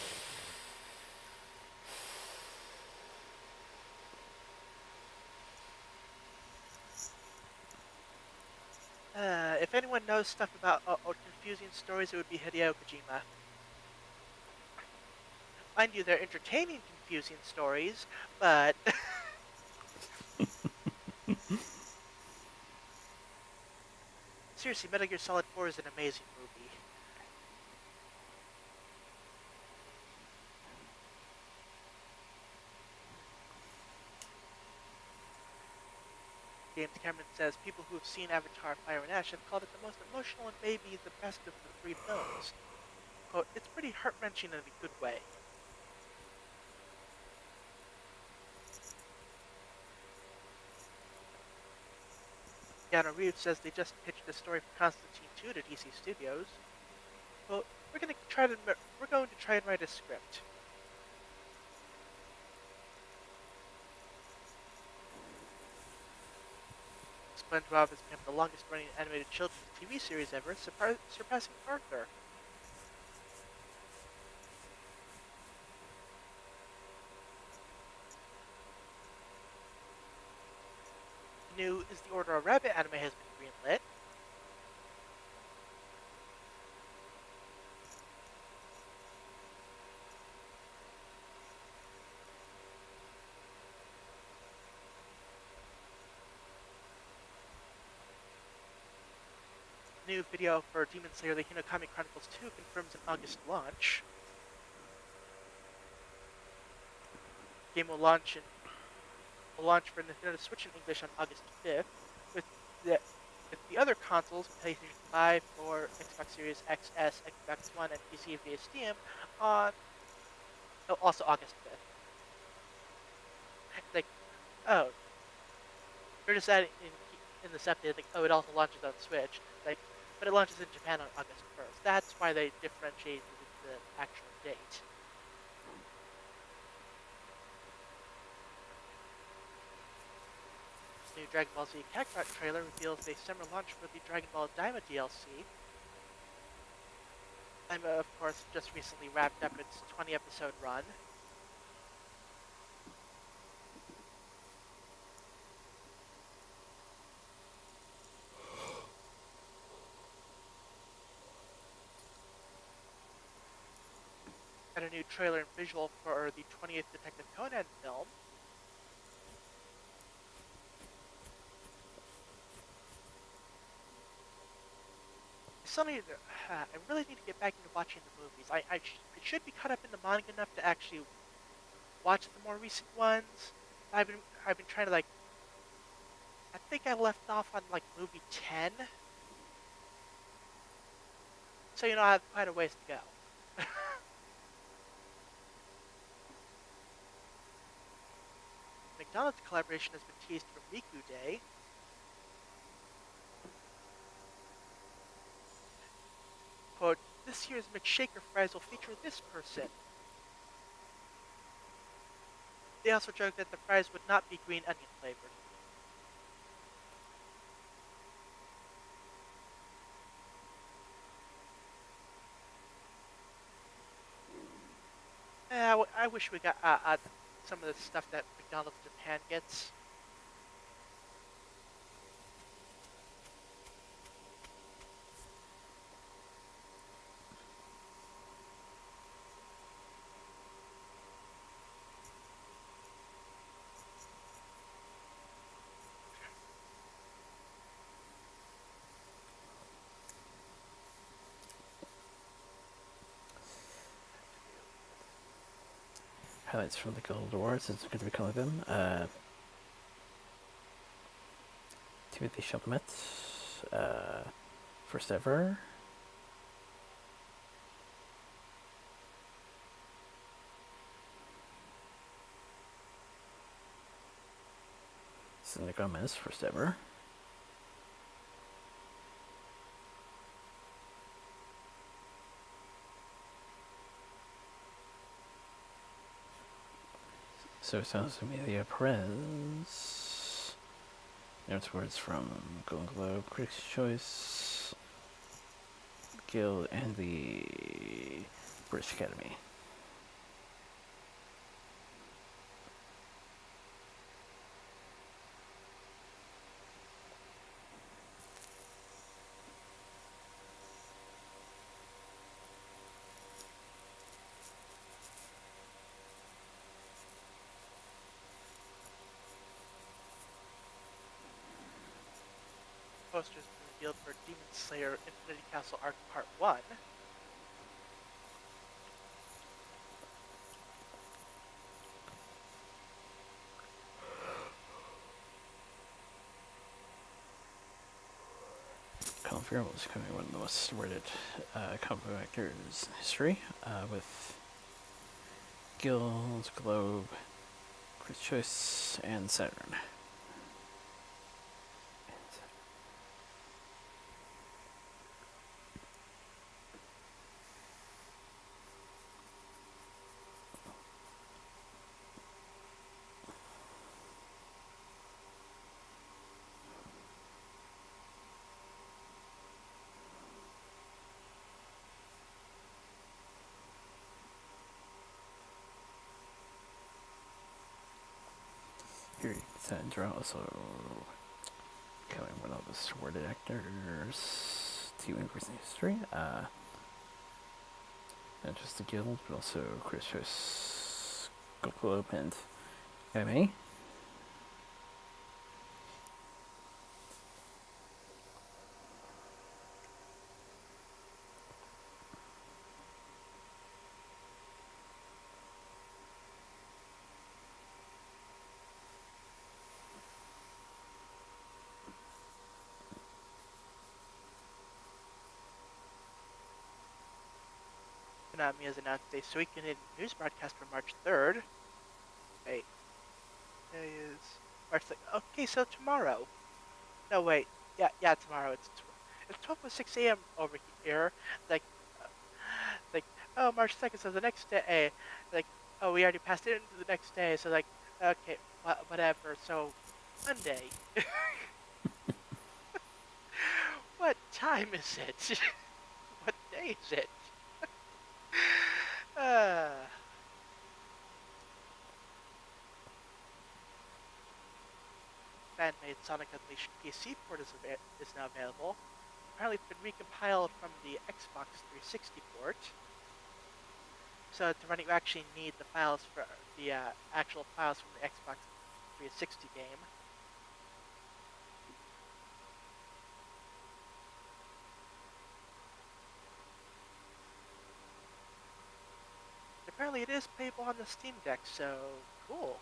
If anyone knows stuff about or confusing stories, it would be Hideo Kojima. Mind you, they're entertaining, confusing stories, but seriously, Metal Gear Solid 4 is an amazing movie. James Cameron says people who have seen Avatar Fire and Ash have called it the most emotional and maybe the best of the three films. Quote, it's pretty heart-wrenching in a good way. Keanu Reeves says they just pitched a story for Constantine 2 to DC Studios. Quote, we're going to try and write a script. SpongeBob has become the longest-running animated children's TV series ever, surpassing Arthur. New Is the Order of Rabbit anime has been greenlit. New video for Demon Slayer: The Hinokami Chronicles 2 confirms an August launch. Game will launch for Nintendo Switch in English on August 5th, with the other consoles, PlayStation 5, 4, Xbox Series XS, Xbox One, and PC via Steam on also August 5th. Like, oh, they're just adding in this update, like, oh, it also launches on Switch, like, but it launches in Japan on August 1st. That's why they differentiated the actual date. This new Dragon Ball Z Kakarot trailer reveals a summer launch for the Dragon Ball Daima DLC. Daima, of course, just recently wrapped up its 20-episode run. And a new trailer and visual for the 20th Detective Conan film. I really need to get back into watching the movies. I should be caught up in the manga enough to actually watch the more recent ones. I've been trying to like. I think I left off on like movie 10, so I have quite a ways to go. McDonald's collaboration has been teased for Miku Day. Quote, this year's McShaker fries will feature this person. They also joked that the fries would not be green onion flavored. I wish we got some of the stuff that McDonald's Japan gets. highlights from the Guild Awards. It's good to be calling them. Timothy Chalamet, first ever. Selena Gomez, first ever. So it sounds Amelia Perez. Notes words from Golden Globe, Critics' Choice, Guild, and the British Academy. Posters been revealed for Demon Slayer Infinity Castle Arc Part 1. Colin Farrell is becoming one of the most awarded comic book actors in history, with Guild, Globe, Critics' Choice, and Saturn. Here, Sandra also becoming one of the most awarded actors to increase in history. Not just the Guild, but also Critics' Choice, Gold Globe, and Emmy. Konami has announced a Suikoden news broadcast for March 3rd. Wait. Today is March 2nd. Okay, so tomorrow. No, wait. Yeah, tomorrow. It's 12:06 a.m. over here. Like, uh, like, oh, March 2nd, so the next day. Like, oh, we already passed it into the next day, so like, okay, whatever. So, Monday. What time is it? What day is it? uh, fan-made Sonic Unleashed PC port is now available. Apparently, it's been recompiled from the Xbox 360 port. So to run it, you actually need the files for the actual files from the Xbox 360 game. And apparently, it is playable on the Steam Deck, so cool.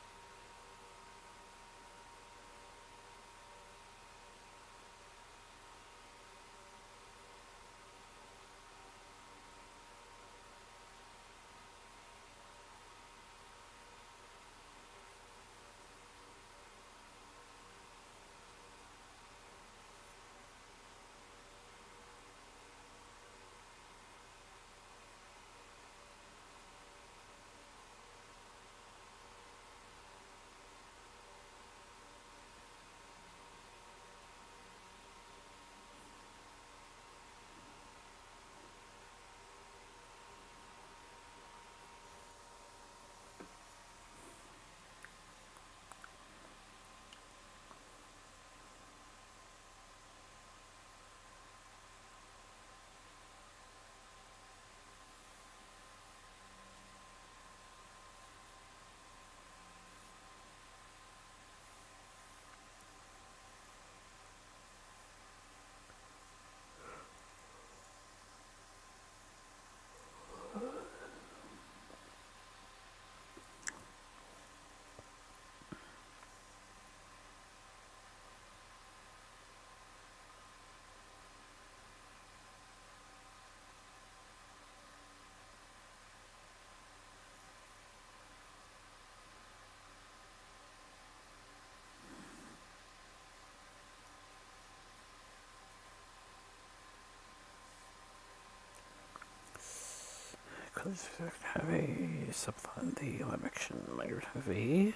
because have a subplot the live action Minecraft movie.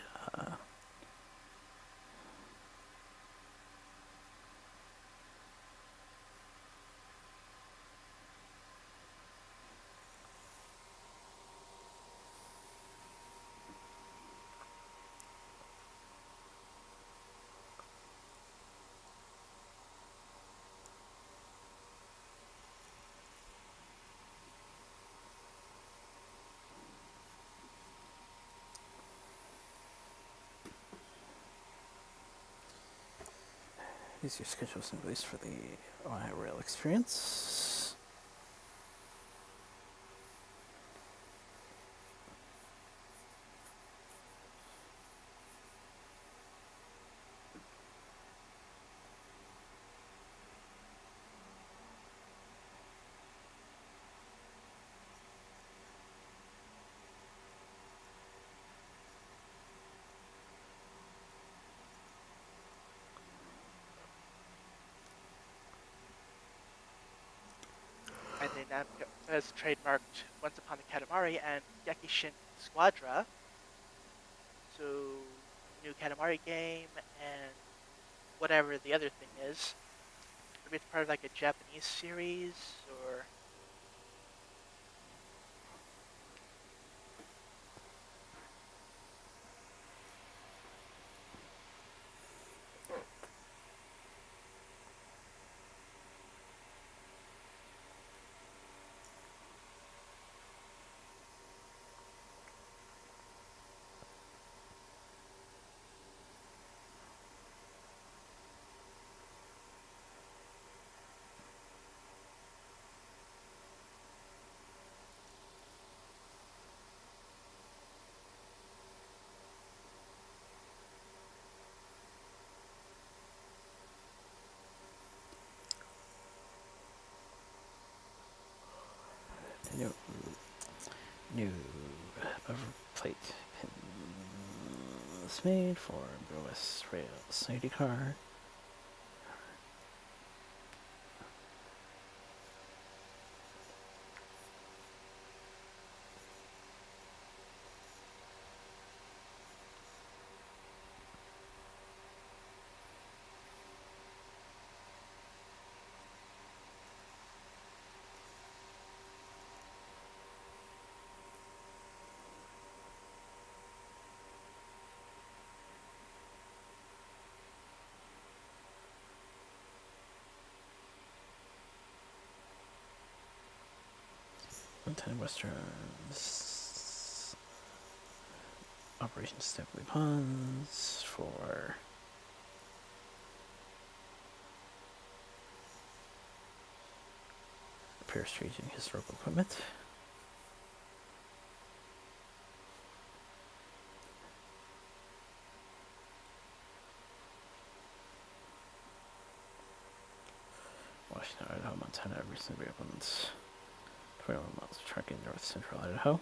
These are schedules and release for the Ohio Rail Experience. And then Namco has trademarked Once Upon a Katamari and Yakishin Squadra. So, new Katamari game and whatever the other thing is. Maybe it's part of like a Japanese series or. New, new plate pins made for BOS Rail Society car. Mountain Westerns. Operation Stepney Ponds for repair staging historical equipment. Washington, Idaho, Montana recently reopened 21 miles of truck in north central Idaho.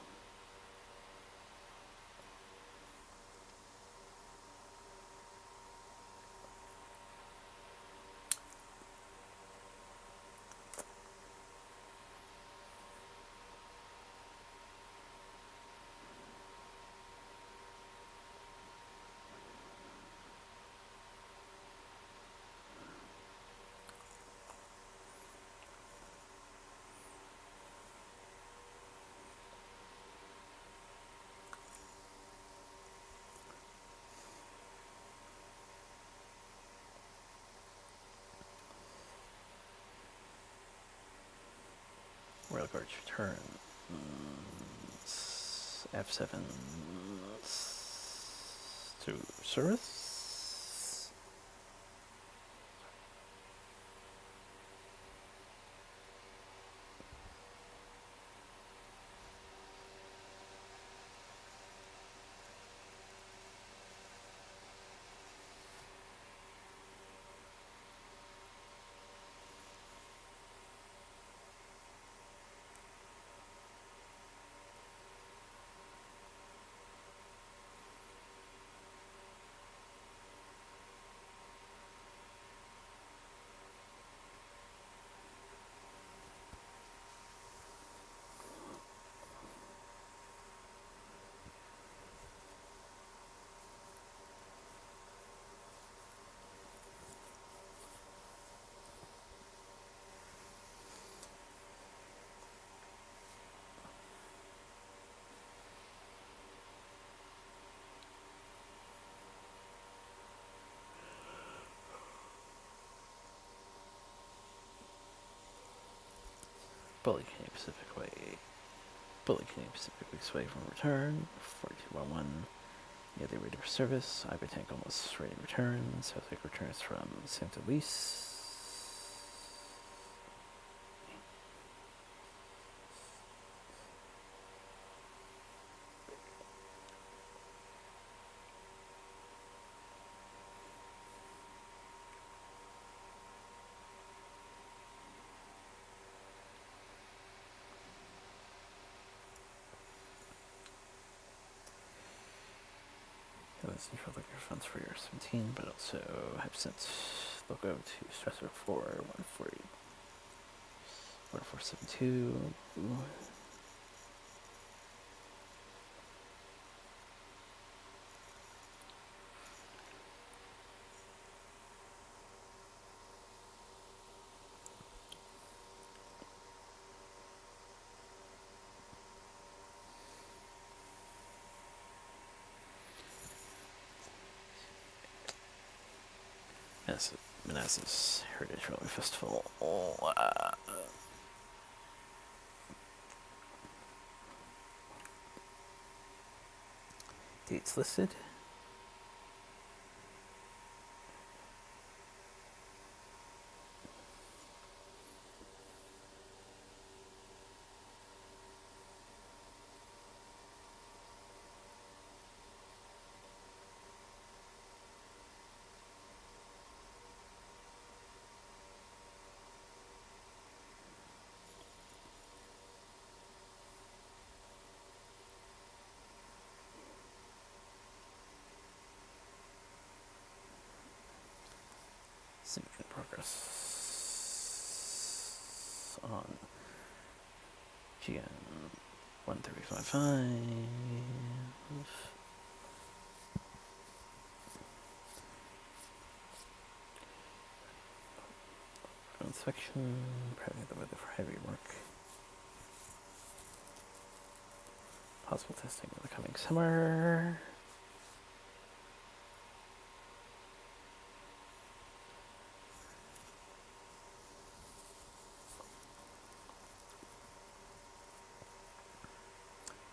Railguards return. F7 to service. Bully Canadian Pacific Way. Bully Canadian Pacific Weeks away from return. 4211. Nearly ready for service. IB tank almost ready to return. South Lake returns from Santa Luis. Central liquor funds for year 17, but also have sent logo to stressor for 140. 1472. Manassas Heritage Rowing Festival. Dates listed. Significant progress on GN 1355. Inspection, prepping the weather for heavy work. Possible testing in the coming summer.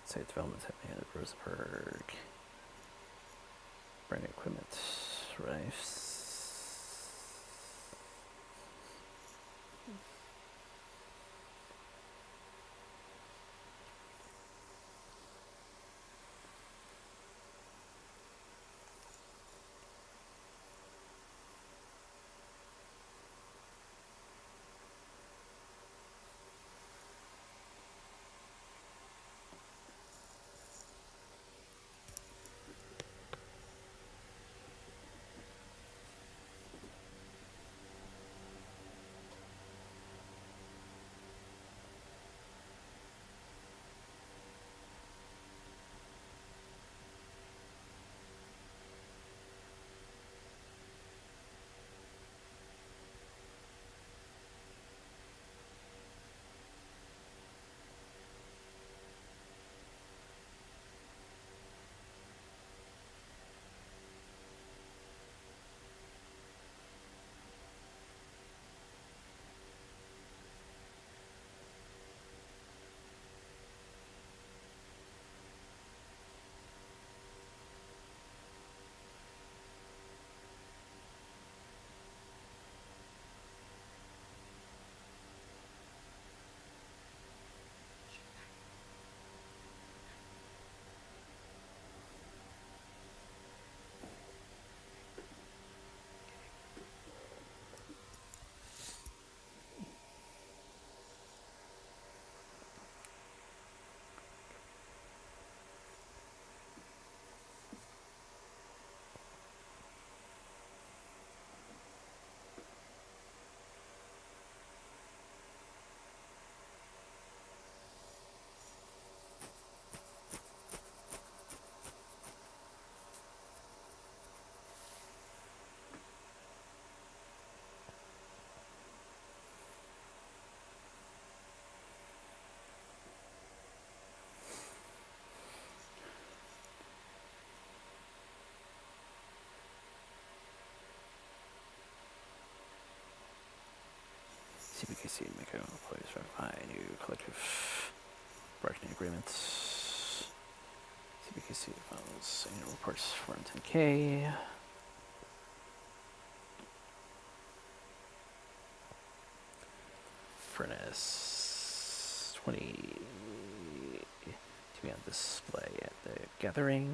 Site developments happening at Roseburg. Brand new equipment, right? CBKC and make employees verify new collective bargaining agreements. CBKC files annual reports for 10K. Furnace 20 to be on display at the gathering.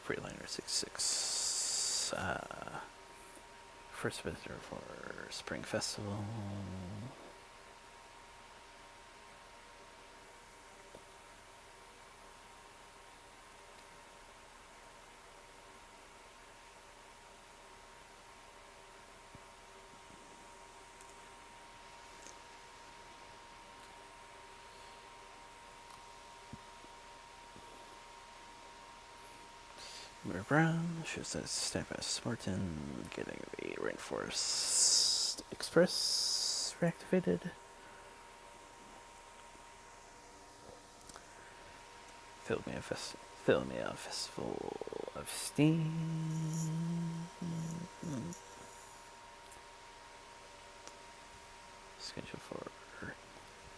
Freeliner 66. First visitor for Spring Festival. Mayor Brown shows that staff at Smartin getting the Rainforest Express reactivated. Philomia Festival of Steam. Scheduled for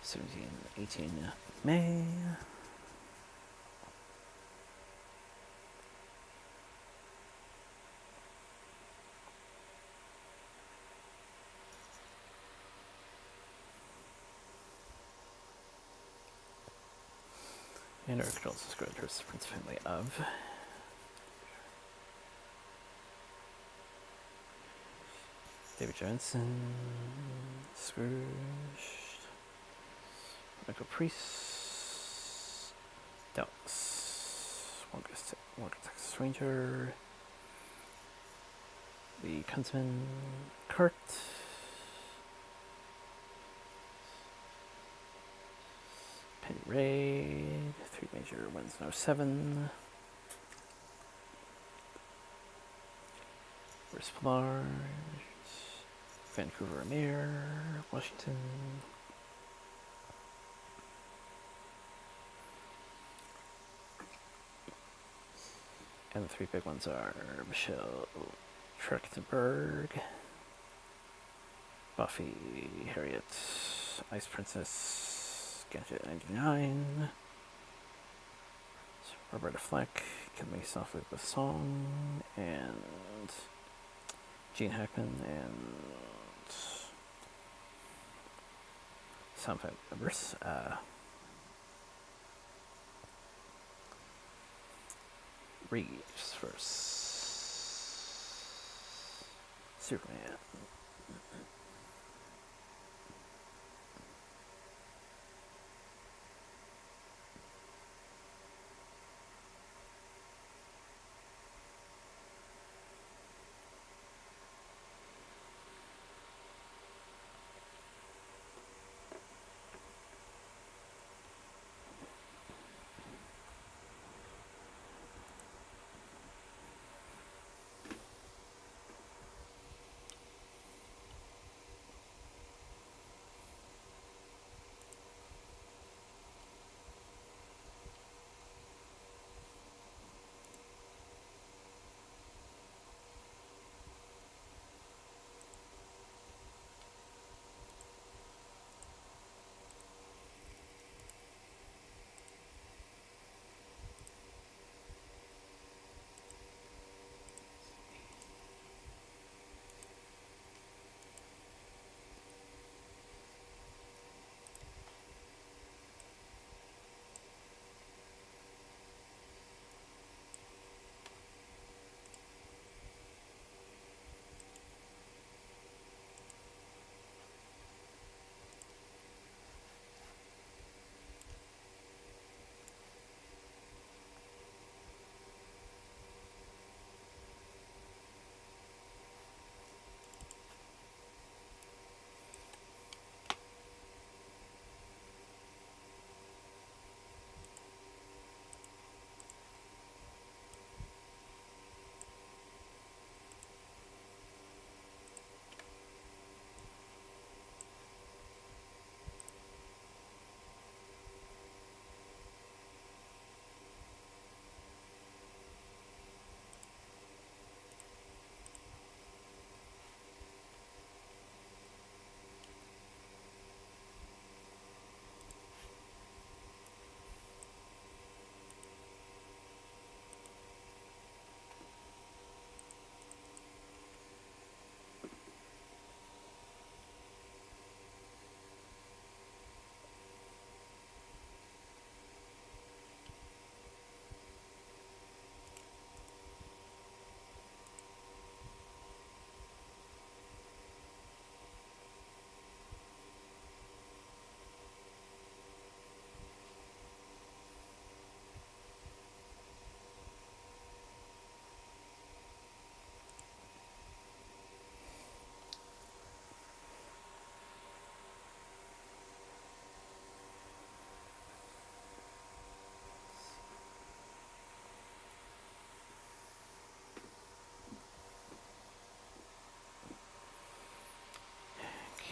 17-18 May. And our condolences go to the Prince family of David Johnson, Scrooge, Michael Priest, Dallas, Walker Texas Ranger, the Kunzman, Kurt, Penny Raid, 3 Major wins no 7. Where's Pilar? Vancouver Mayor, Washington. And the 3 big ones are Michelle Trachtenberg, Buffy, Harriet, Ice Princess, Gadget 99, Roberta Fleck, Kill Me Softly with Song, and Gene Hackman, and some family members. Reeves versus Superman.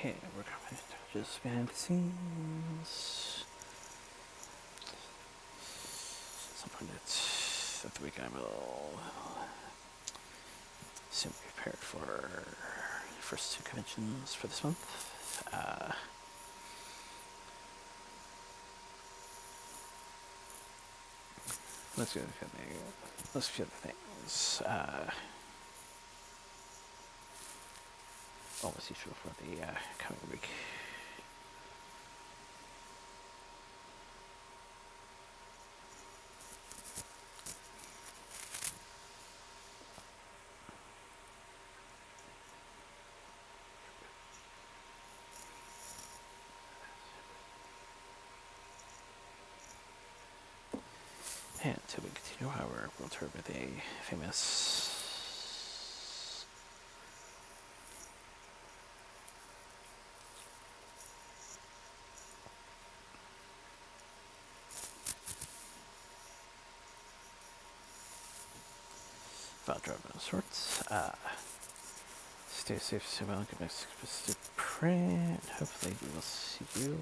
Okay, we're going just behind the scenes. At some point of the week I will soon be prepared for the first two conventions for this month. Let's go to a few other things. Always useful for the coming week. And so we continue our world tour with a famous file driver of sorts. Stay safe, stay well, get back to print. Hopefully we will see you